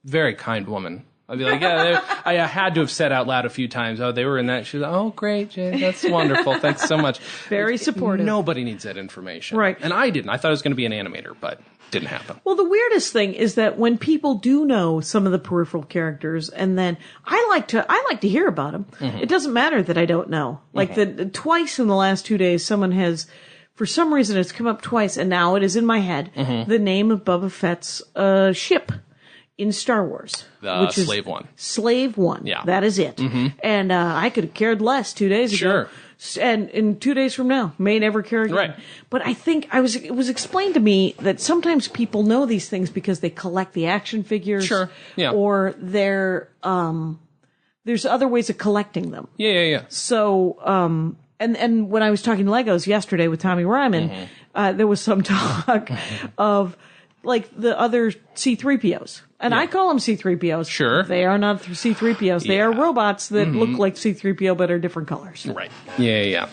very kind woman. I'd be like, I had to have said out loud a few times, they were in that. She's like, oh, great, Jay, that's wonderful. Thanks so much. Very supportive. Nobody needs that information. Right. And I didn't. I thought I was going to be an animator, but didn't happen. Well, the weirdest thing is that when people do know some of the peripheral characters, and then I like to hear about them. It doesn't matter that I don't know. Twice in the last 2 days, someone has, for some reason, it's come up twice, and now it is in my head, the name of Boba Fett's ship in Star Wars. Which is Slave One. Slave One. Yeah. That is it. And I could have cared less 2 days ago. Sure. And in 2 days from now, may never care again. Right. But I think it was explained to me that sometimes people know these things because they collect the action figures. Sure. Yeah. Or there's other ways of collecting them. Yeah. So, and when I was talking Legos yesterday with Tommy Ryman, there was some talk of the other C-3POs. And I call them C-3POs. Sure. They are not C-3POs. They are robots that look like C-3PO but are different colors. Right. Yeah.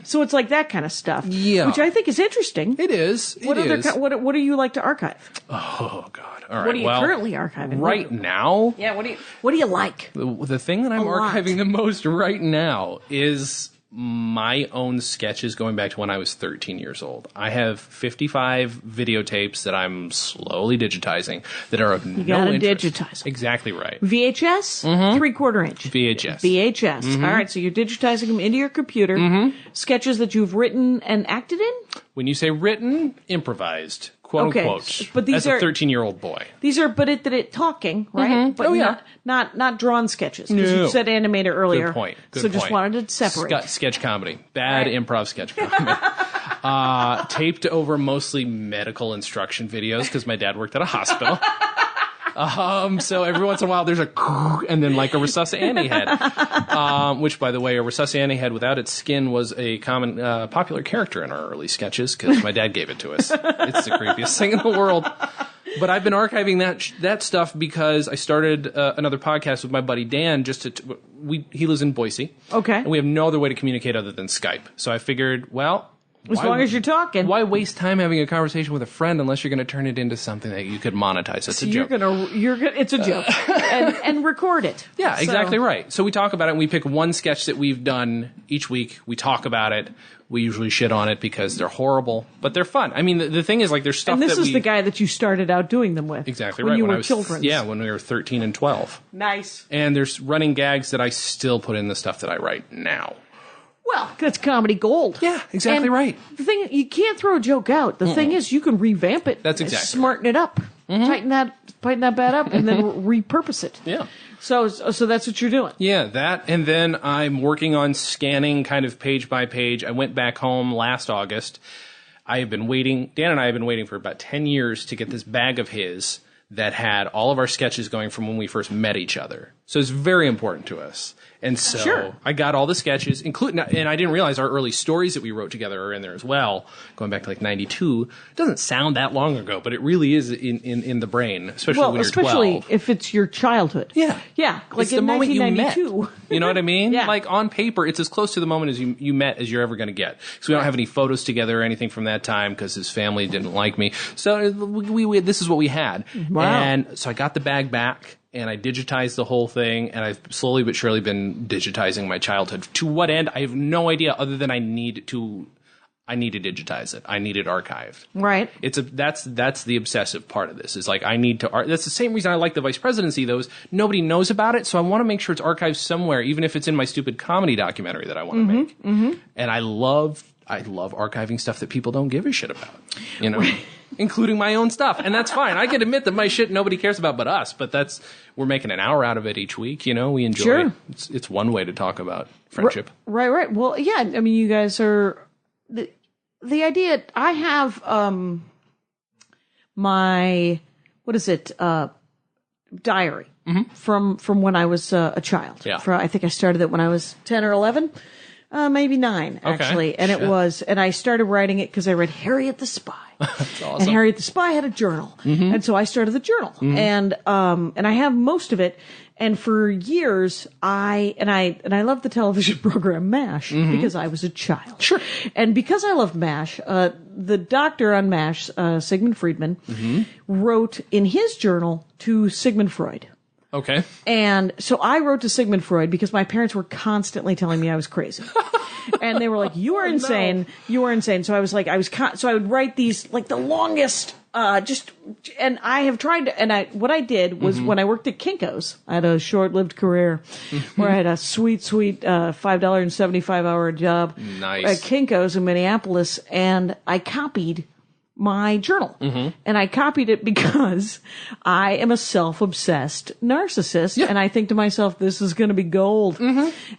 So it's like that kind of stuff. Yeah. Which I think is interesting. It is. What do you like to archive? Oh, God. All right. What are you currently archiving? Right now? Yeah, what do you like? The thing that I'm archiving the most right now is my own sketches going back to when I was 13 years old. I have 55 videotapes that I'm slowly digitizing that are of no interest. You gotta digitize them. Exactly right. VHS? 3/4 inch? VHS. All right, so you're digitizing them into your computer. Sketches that you've written and acted in? When you say written, improvised, quote Okay, unquote. but these as are a 13-year-old boy. These are talking, right? But not drawn sketches. Because you said animator earlier. Good point. Just wanted to separate. Sketch comedy. Bad improv sketch comedy. Taped over mostly medical instruction videos because my dad worked at a hospital. So every once in a while there's a and then like a Resus Annie head, which by the way, a Resus Annie head without its skin was a common, popular character in our early sketches because my dad gave it to us. It's the creepiest thing in the world. But I've been archiving that stuff because I started another podcast with my buddy Dan. He lives in Boise. Okay. And we have no other way to communicate other than Skype. So I figured, well, as long as you're talking. Why waste time having a conversation with a friend unless you're going to turn it into something that you could monetize? It's a joke. It's a joke. and record it. Yeah, exactly right. So we talk about it and we pick one sketch that we've done each week. We talk about it. We usually shit on it because they're horrible, but they're fun. I mean, the thing is, like, there's stuff and this is the guy that you started out doing them with. Exactly when right. You when were children. Yeah, when we were 13 and 12. Nice. And there's running gags that I still put in the stuff that I write now. Well, that's comedy gold. Yeah, exactly right. The thing, you can't throw a joke out. The thing is, you can revamp it. That's exactly smarten it up, tighten that bad up, and then repurpose it. Yeah. So that's what you're doing. Yeah, that, and then I'm working on scanning kind of page by page. I went back home last August. Dan and I have been waiting for about 10 years to get this bag of his that had all of our sketches going from when we first met each other. So it's very important to us. And so I got all the sketches, including, and I didn't realize our early stories that we wrote together are in there as well, going back to like 92. It doesn't sound that long ago, but it really is in the brain, especially when you're 12. Especially if it's your childhood. Yeah. Yeah. Like it's in the moment you met. 1992. You know what I mean? Yeah. Like on paper, it's as close to the moment as you met as you're ever going to get. Because we don't have any photos together or anything from that time because his family didn't like me. So this is what we had. Wow. And so I got the bag back. And I digitized the whole thing, and I've slowly but surely been digitizing my childhood. To what end? I have no idea, other than I need to digitize it. I need it archived. Right. That's the obsessive part of this. Is like I need to. That's the same reason I like the vice presidency. Though is nobody knows about it, so I want to make sure it's archived somewhere, even if it's in my stupid comedy documentary that I want to make. Mm-hmm. And I love archiving stuff that people don't give a shit about. You know. Right. Including my own stuff. And that's fine. I can admit that my shit nobody cares about but us. But we're making an hour out of it each week. You know, we enjoy it. It's one way to talk about friendship. Right. Well, yeah, I mean, you guys are, the idea, I have, my, diary from when I was a child. Yeah. I think I started it when I was 10 or 11. Maybe 9, actually. And and I started writing it because I read Harriet the Spy. That's awesome. And Harriet the Spy had a journal. Mm-hmm. And so I started the journal. Mm-hmm. And I have most of it. And for years, I love the television program MASH because I was a child. Sure. And because I love MASH, the doctor on MASH, Sigmund Friedman, wrote in his journal to Sigmund Freud. Okay. And so I wrote to Sigmund Freud because my parents were constantly telling me I was crazy. And they were like, you are insane. No. You are insane. So I was like, so I would write these, like the longest, and I have tried to, what I did was when I worked at Kinko's, I had a short-lived career where I had a sweet, $5.75 job at Kinko's in Minneapolis, and I copied my journal. And I copied it because I am a self-obsessed narcissist, and I think to myself, this is going to be gold.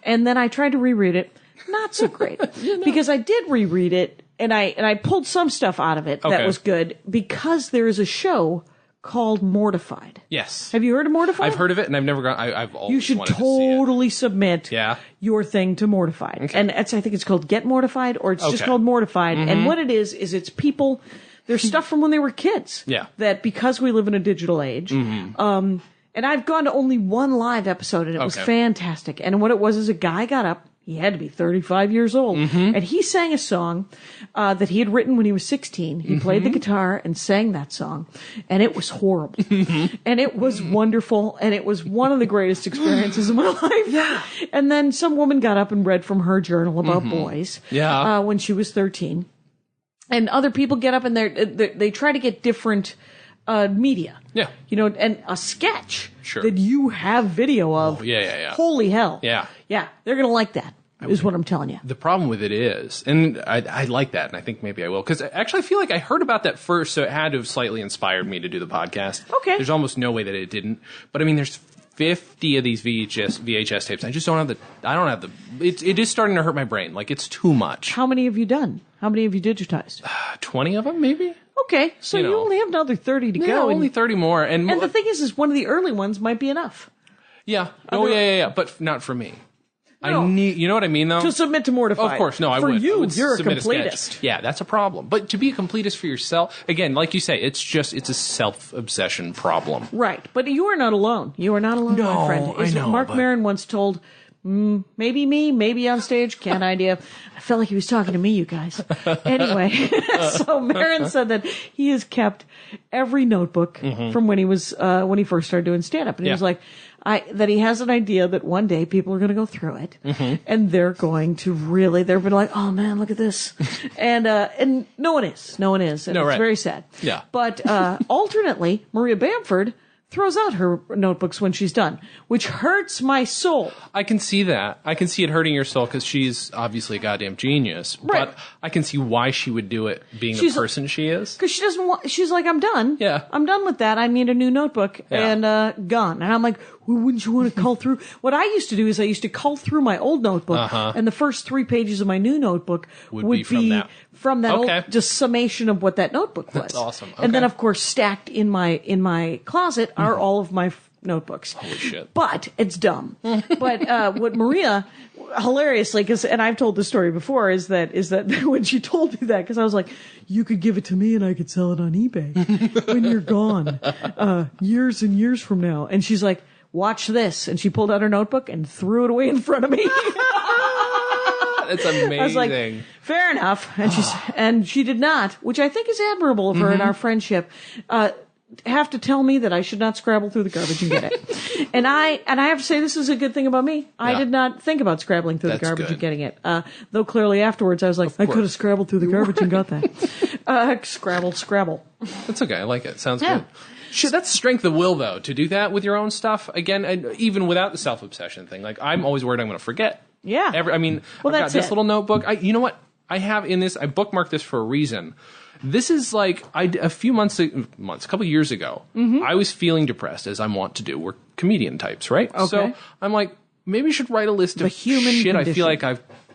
And then I tried to reread it. Not so great. Because I did reread it, and I pulled some stuff out of it that was good, because there is a show called Mortified. Yes. Have you heard of Mortified? I've heard of it, and I've never gone. I've always You should wanted totally to see it. submit your thing to Mortified. Okay. And I think it's called Get Mortified, or it's just called Mortified. And what it is it's people, there's stuff from when they were kids. Yeah. That because we live in a digital age, and I've gone to only one live episode, and it was fantastic. And what it was is a guy got up. He had to be 35 years old. And he sang a song that he had written when he was 16. He played the guitar and sang that song. And it was horrible. And it was wonderful. And it was one of the greatest experiences of my life. Yeah. And then some woman got up and read from her journal about boys when she was 13. And other people get up and they try to get different media. Yeah. You know, and a sketch that you have video of. Oh, yeah. Holy hell. Yeah. Yeah. They're going to like that. is what I'm telling you. The problem with it is, and I like that, and I think maybe I will, because actually I feel like I heard about that first, so it had to have slightly inspired me to do the podcast. Okay. There's almost no way that it didn't. But I mean, there's 50 of these VHS tapes. I just don't have the, it is starting to hurt my brain. Like, it's too much. How many have you done? How many have you digitized? 20 of them, maybe? Okay, so you only have another 30 to go. Only 30 more. And the thing is one of the early ones might be enough. Yeah. Oh, yeah. But not for me. No. I need, you know what I mean, though? To submit to Mortify. Of course, no, I would. would. For you, I would you're a submit completist. sketch. Yeah, that's a problem. But to be a completist for yourself, again, like you say, it's a self-obsession problem. Right, but you are not alone. You are not alone, No, my friend. I know, Mark but- Maron once told, maybe me, maybe on stage, can't idea. I felt like he was talking to me, you guys. Anyway, so Maron said that he has kept every notebook from when he was when he first started doing stand-up, and he was like, that he has an idea that one day people are going to go through it, and they're going to they're going to like, oh man, look at this, and no one is, and it's very sad. Yeah. But alternately, Maria Bamford throws out her notebooks when she's done, which hurts my soul. I can see that. I can see it hurting your soul because she's obviously a goddamn genius. Right. But I can see why she would do it, being the person she is. Because she doesn't want, she's like, I'm done. Yeah. I'm done with that. I need a new notebook and gone. And I'm like, well, wouldn't you want to cull through? What I used to do is I used to cull through my old notebook, and the first 3 pages of my new notebook would be from that Okay. old, just summation of what that notebook was. That's awesome. And then, Okay. of course, stacked in my closet are all of my notebooks. Holy shit. But it's dumb. But what Maria hilariously, and I've told this story before, is that when she told me that, because I was like, you could give it to me and I could sell it on eBay when you're gone, years and years from now. And she's like, watch this. And she pulled out her notebook and threw it away in front of me. That's amazing. I was like, fair enough. And she did not, which I think is admirable of her in our friendship, have to tell me that I should not scrabble through the garbage and get it. and I have to say this is a good thing about me. I did not think about scrabbling through the garbage and getting it. Though clearly afterwards I was like, I could have scrabbled through the garbage and got that. Scrabble. That's okay. I like it. Sounds good. Shit, that's strength of will, though, to do that with your own stuff. Again, even without the self-obsession thing. Like, I'm always worried I'm going to forget. Yeah. I've got this little notebook. You know what? I have in this, I bookmarked this for a reason. This is like, a couple years ago, I was feeling depressed, as I'm wont to do. We're comedian types, right? Okay. So I'm like, maybe I should write a list of human shit condition. I feel like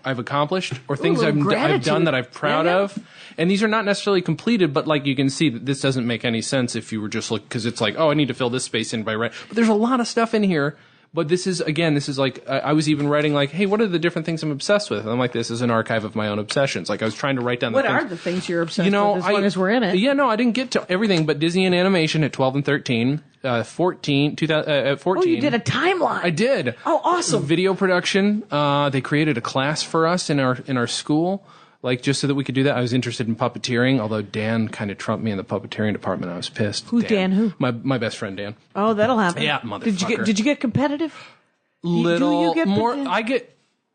I've accomplished, or things I've gratitude. done that I'm proud of. And these are not necessarily completed, but like you can see that this doesn't make any sense if you were just because it's like, oh, I need to fill this space in by writing. But there's a lot of stuff in here. But this is like, I was even writing like, hey, what are the different things I'm obsessed with? And I'm like, this is an archive of my own obsessions. Like, I was trying to write down What are the things you're obsessed with, as long as we're in it? Yeah, no, I didn't get to everything, but Disney and animation at 12 and 13, 14. Oh, you did a timeline. I did. Oh, awesome. Video production. They created a class for us in our school. Like, just so that we could do that. I was interested in puppeteering, although Dan kind of trumped me in the puppeteering department. I was pissed. Who's Dan? Who? My best friend, Dan. Oh, that'll happen. Yeah, motherfucker. Did you get competitive? Little do you get more. competitive?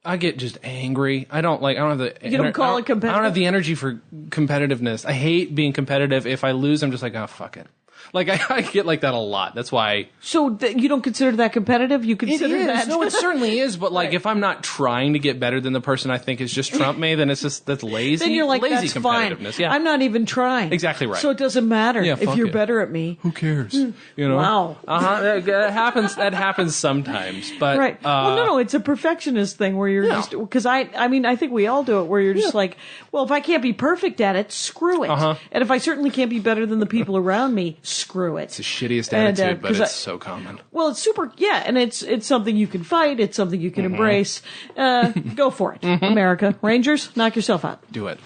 I get just angry. I don't have the. You don't call it competitive? I don't have the energy for competitiveness. I hate being competitive. If I lose, I'm just like, oh, fuck it. Like, I get like that a lot. That's why. So you don't consider that competitiveness? You It consider is. that? No, it certainly is. But like, Right. if I'm not trying to get better than the person I think has just trumped me, then that's lazy. Then you're like, lazy that's fine. competitiveness. Yeah. I'm not even trying. Exactly right. So it doesn't matter Yeah, if fuck you're it. better at me. Who cares? You know. Wow. That happens. That happens sometimes. But Right. Well, no, it's a perfectionist thing where you're just, because I mean, I think we all do it where you're just like, well, if I can't be perfect at it, screw it. And if I certainly can't be better than the people around me, screw it. It's the shittiest attitude, but it's so common. Well, it's super, yeah, and it's something you can fight. It's something you can embrace. Go for it, America. Rangers, knock yourself out. Do it.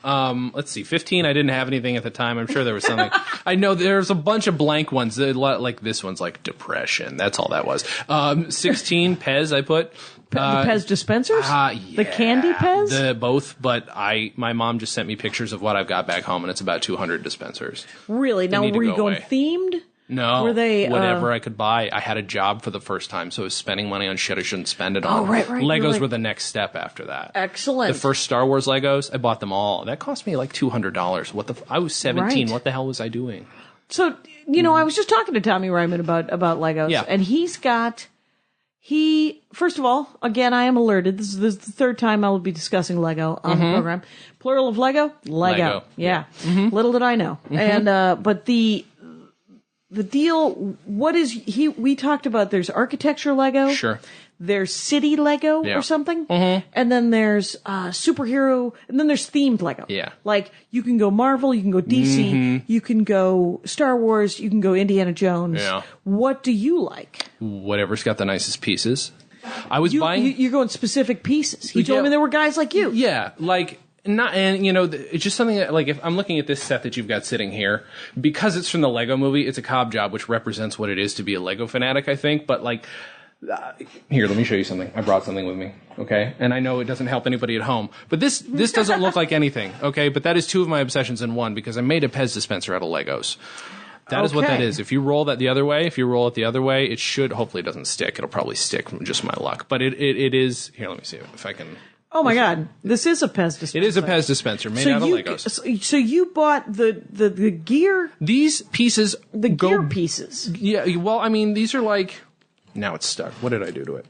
Let's see. 15, I didn't have anything at the time. I'm sure there was something. I know there's a bunch of blank ones. Like this one's like depression. That's all that was. 16, Pez I put. The Pez dispensers? Yeah. The candy Pez? Both, but my mom just sent me pictures of what I've got back home, and it's about 200 dispensers. Really? Now, need to were you go going away. themed? No, Were they, whatever I could buy. I had a job for the first time, so I was spending money on shit I shouldn't spend it on. Oh, right. You're Legos like- were the next step after that. Excellent. The first Star Wars Legos, I bought them all. That cost me like $200. I was 17. Right. What the hell was I doing? So, I was just talking to Tommy Ryman about Legos. Yeah. And he's got First of all, again, I am alerted. This is the third time I will be discussing Lego on the program. Plural of Lego? Lego. Yeah. Little did I know. And, but the deal, we talked about there's architecture Lego. Sure. There's city Lego or something. And then there's, superhero, and then there's themed Lego. Yeah. Like, you can go Marvel, you can go DC, you can go Star Wars, you can go Indiana Jones. Yeah. What do you like? Whatever's got the nicest pieces. I was buying. You're going specific pieces. He told me there were guys like you. Yeah, like it's just something that, like, if I'm looking at this set that you've got sitting here, because it's from the Lego Movie, it's a cob job, which represents what it is to be a Lego fanatic, I think. But like, here, let me show you something. I brought something with me, okay? And I know it doesn't help anybody at home, but this doesn't look like anything, okay? But that is two of my obsessions in one, because I made a Pez dispenser out of Legos. That is what that is. If you roll that the other way, it should, hopefully it doesn't stick. It'll probably stick from just my luck. But it is, here, let me see if I can. Oh my God. This is a Pez dispenser. It is a Pez dispenser made out of Legos. So you bought the gear? These pieces. Gear pieces. Yeah, well, I mean, these are like, now it's stuck. What did I do to it?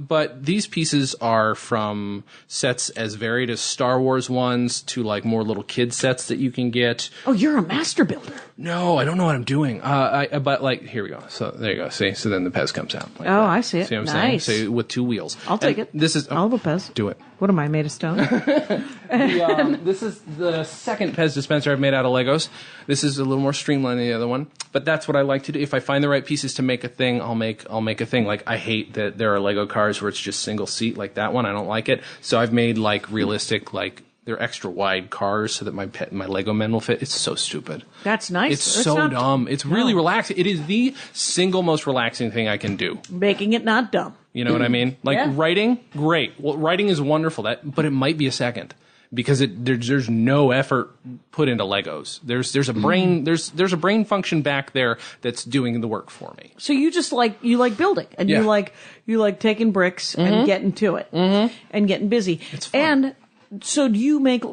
But these pieces are from sets as varied as Star Wars ones to like more little kid sets that you can get. Oh, you're a master builder. No, I don't know what I'm doing. But like, here we go. So there you go. See, so then the Pez comes out. Like that. I see it. See what I'm nice. saying? So with two wheels. I'll take it. This is. I'll have a Pez. Do it. What am I, made of stone? This is the second Pez dispenser I've made out of Legos. This is a little more streamlined than the other one, but that's what I like to do. If I find the right pieces to make a thing, I'll make a thing. Like, I hate that there are Lego cars where it's just single seat like that one. I don't like it. So I've made like realistic, like, they're extra wide cars so that my Lego men will fit. It's so stupid. That's nice. It's so dumb. It's really relaxing. It is the single most relaxing thing I can do. Making it not dumb. You know what I mean? Like, writing, great. Well, writing is wonderful. But it might be a second, because there's no effort put into Legos. There's a brain there's a brain function back there that's doing the work for me. So you just like building, and you like taking bricks and getting to it and getting busy. It's fun. And so do you make?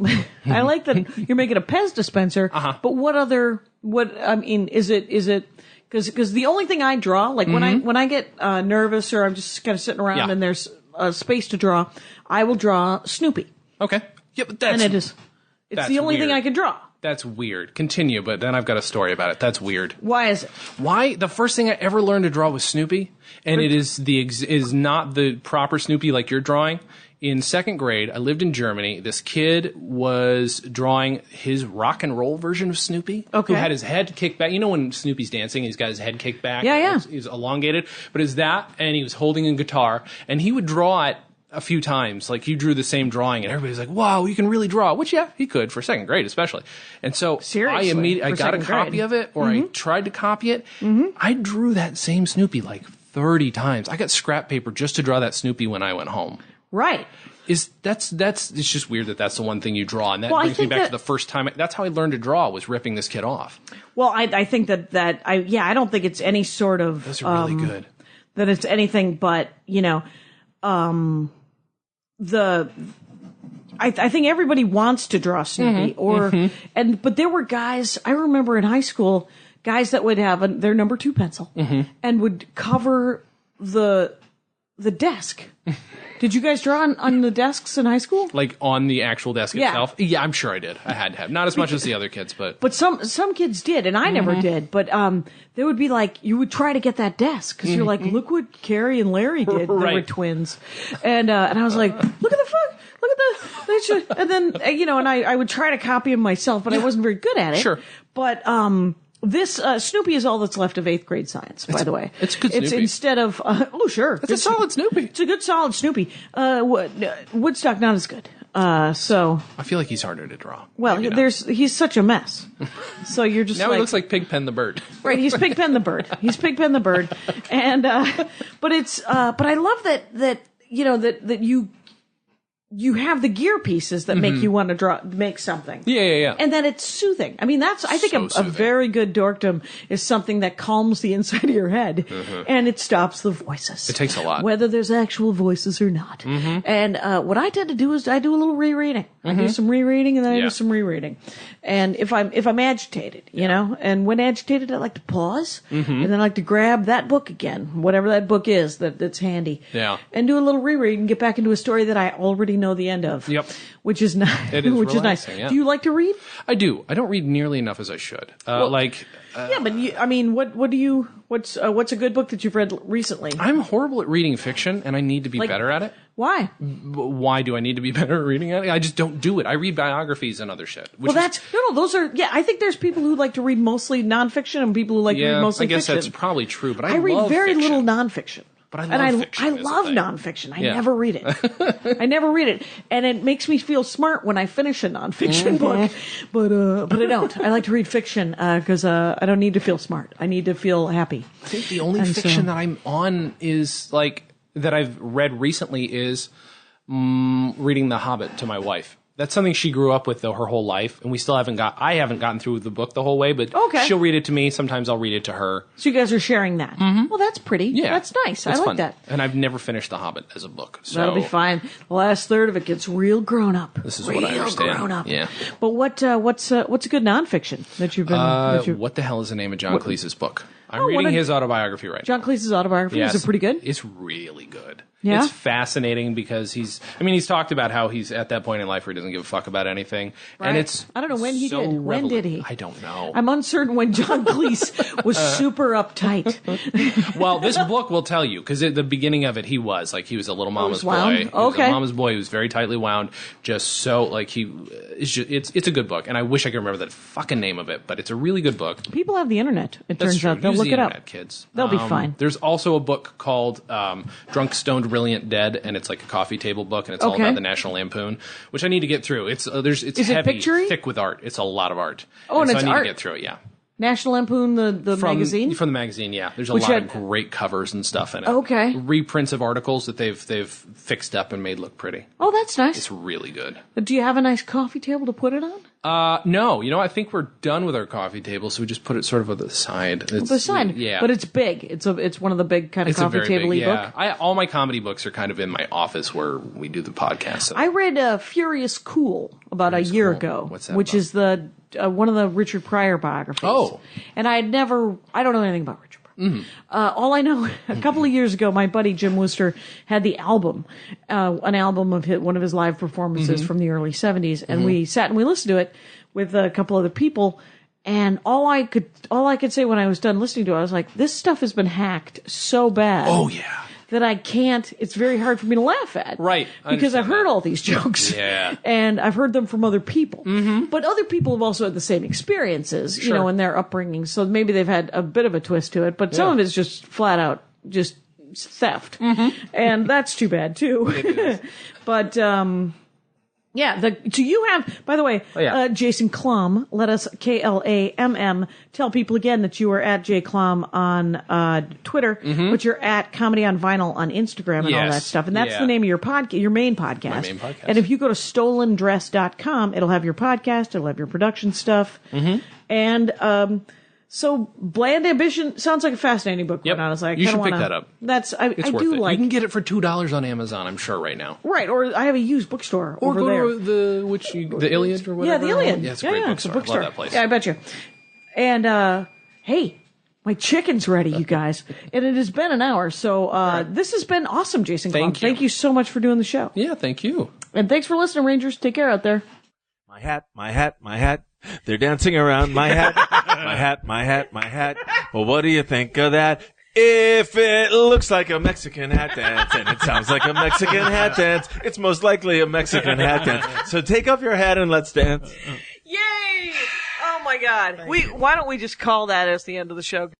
I like that you're making a Pez dispenser. But is it? Because the only thing I draw, like when I get nervous or I'm just kind of sitting around and there's space to draw, I will draw Snoopy. Okay. Yeah, but it's the only thing I can draw. That's weird. Continue, but then I've got a story about it. That's weird. Why is it? Why? The first thing I ever learned to draw was Snoopy, and it is not the proper Snoopy like you're drawing. In second grade, I lived in Germany. This kid was drawing his rock and roll version of Snoopy. Okay. Who had his head kicked back. You know when Snoopy's dancing, he's got his head kicked back? Yeah. He's elongated. But it's that, and he was holding a guitar, and he would draw it a few times. Like, he drew the same drawing, and everybody's like, wow, you can really draw. Which, yeah, he could for second grade, especially. And so Seriously, I got a copy of it, or I tried to copy it. I drew that same Snoopy like 30 times. I got scrap paper just to draw that Snoopy when I went home. Right. It's just weird that that's the one thing you draw, and that brings me back to the first time. That's how I learned to draw, was ripping this kid off. Well, I think I don't think it's any sort of those are really good. That it's anything but I think everybody wants to draw Snoopy but there were guys I remember in high school, guys that would have their number 2 pencil and would cover the desk. Did you guys draw on the desks in high school? Like on the actual desk itself? Yeah, I'm sure I did. I had to have. Not as much as the other kids, but... But some kids did, and I never did. But they would be like, you would try to get that desk, because you're like, look what Carrie and Larry did. They were twins. And I was like, look at the fuck! Look at the... And then, and I would try to copy them myself, but I wasn't very good at it. Sure. But... This Snoopy is all that's left of 8th grade science, by the way. It's good Snoopy. It's instead of sure. It's a solid Snoopy. It's a good solid Snoopy. Woodstock not as good. So I feel like he's harder to draw. Well, he's such a mess. So you're just now he looks like Pigpen the bird. Right, he's Pigpen the bird. He's Pigpen the bird. And but I love that you you have the gear pieces that make you want to make something. Yeah. And then it's soothing. I mean, I think So a very good dorkdom is something that calms the inside of your head and it stops the voices. It takes a lot. Whether there's actual voices or not. And what I tend to do is I do a little rereading. I do some rereading and then I do some rereading. And if I'm agitated, you know, and when agitated, I like to pause and then I like to grab that book again, whatever that book is that's handy. Yeah. And do a little reread and get back into a story that I already know the end of. Yep. Which is nice. It is which is nice. relaxing, yeah. Do you like to read? I do. I don't read nearly enough as I should. Yeah, but what's a good book that you've read recently? I'm horrible at reading fiction, and I need to be better at it. Why? Why do I need to be better at reading it? I just don't do it. I read biographies and other shit. Those are, I think there's people who like to read mostly nonfiction and people who like to read mostly fiction. I guess that's probably true, but I read love very fiction. little nonfiction. But I love fiction. I love nonfiction. I never read it. I never read it. And it makes me feel smart when I finish a nonfiction book. But I don't. I like to read fiction because I don't need to feel smart. I need to feel happy. I think the only fiction that I'm on is that I've read recently is reading The Hobbit to my wife. That's something she grew up with, though, her whole life, and I haven't gotten through the book the whole way, but she'll read it to me. Sometimes I'll read it to her. So you guys are sharing that. Well, that's pretty. Yeah. That's nice. I like fun. that. And I've never finished The Hobbit as a book. So that'll be fine. The last third of it gets real grown up. This is what I understand. Grown up. Yeah. But what's a good nonfiction that you've been? What the hell is the name of John Cleese's book? I'm reading his autobiography right now. John Cleese's autobiography? Is it pretty good? It's really good. Yeah? It's fascinating because he's talked about how he's at that point in life where he doesn't give a fuck about anything. Right. And it's I don't know when he so did. When did he? I don't know. I'm uncertain when John Cleese was super uptight. Well, this book will tell you, because at the beginning of it, he was a little mama's boy. Wound? He was Okay. a mama's boy. He was very tightly wound. Just so, it's a good book. And I wish I could remember the fucking name of it, but it's a really good book. People have the internet, it That's turns true. out. They'll Use look the it internet, up. Kids. They'll be fine. There's also a book called Drunk, Stoned, Brilliant, Dead, and it's like a coffee table book, and it's all about the National Lampoon, which I need to get through. It's Is it heavy, picture-y? thick with art. It's a lot of art. Oh, and so it's I need art. to get through it, yeah. National Lampoon, the magazine? From the magazine, yeah. There's a Which lot had- of great covers and stuff in it. Okay. Reprints of articles that they've fixed up and made look pretty. Oh, that's nice. It's really good. Do you have a nice coffee table to put it on? No. I think we're done with our coffee table, so we just put it sort of on the side. Yeah. But it's big. It's one of the big kind of It's a coffee very table-y big, yeah. book. All my comedy books are kind of in my office where we do the podcast. So. I read Furious Cool about a year ago. What's that which about? is the one of the Richard Pryor biographies. Oh. And I don't know anything about Richard Pryor. All I know, a couple of years ago, my buddy Jim Wooster had the album, an album of one of his live performances from the early 70s, and we sat and we listened to it with a couple other people. And all I could say when I was done listening to it, I was like, this stuff has been hacked so bad. Oh, yeah. That I can't, it's very hard for me to laugh at. Right. Because I've heard all these jokes. Yeah. And I've heard them from other people. But other people have also had the same experiences, you know, in their upbringing. So maybe they've had a bit of a twist to it. But some of it's just flat out, just theft. And that's too bad, too. It is. But, yeah, do you have, by the way, Jason Klamm, let us, Klamm, tell people again that you are at jklamm on Twitter, but you're at Comedy on Vinyl on Instagram and all that stuff. And that's the name of your your main podcast. My main podcast. And if you go to stolendress.com, it'll have your podcast, it'll have your production stuff. And, so Bland Ambition sounds like a fascinating book. Yep. Honestly, You should pick that up. I It's worth do it. like. You can get it for $2 on Amazon, I'm sure, right now. Right, or I have a used bookstore Or over go there. to the Iliad or whatever. Yeah, the Iliad. Yeah, it's a great bookstore. It's a bookstore. I love that place. Yeah, I bet you. And, hey, my chicken's ready, you guys. And it has been an hour, so this has been awesome, Jason Klamm. Thank you so much for doing the show. Yeah, thank you. And thanks for listening, Rangers. Take care out there. My hat, my hat, my hat. They're dancing around my hat. My hat, my hat, my hat. Well, what do you think of that? If it looks like a Mexican hat dance and it sounds like a Mexican hat dance, it's most likely a Mexican hat dance. So take off your hat and let's dance. Yay! Oh my God. Why don't we just call that as the end of the show?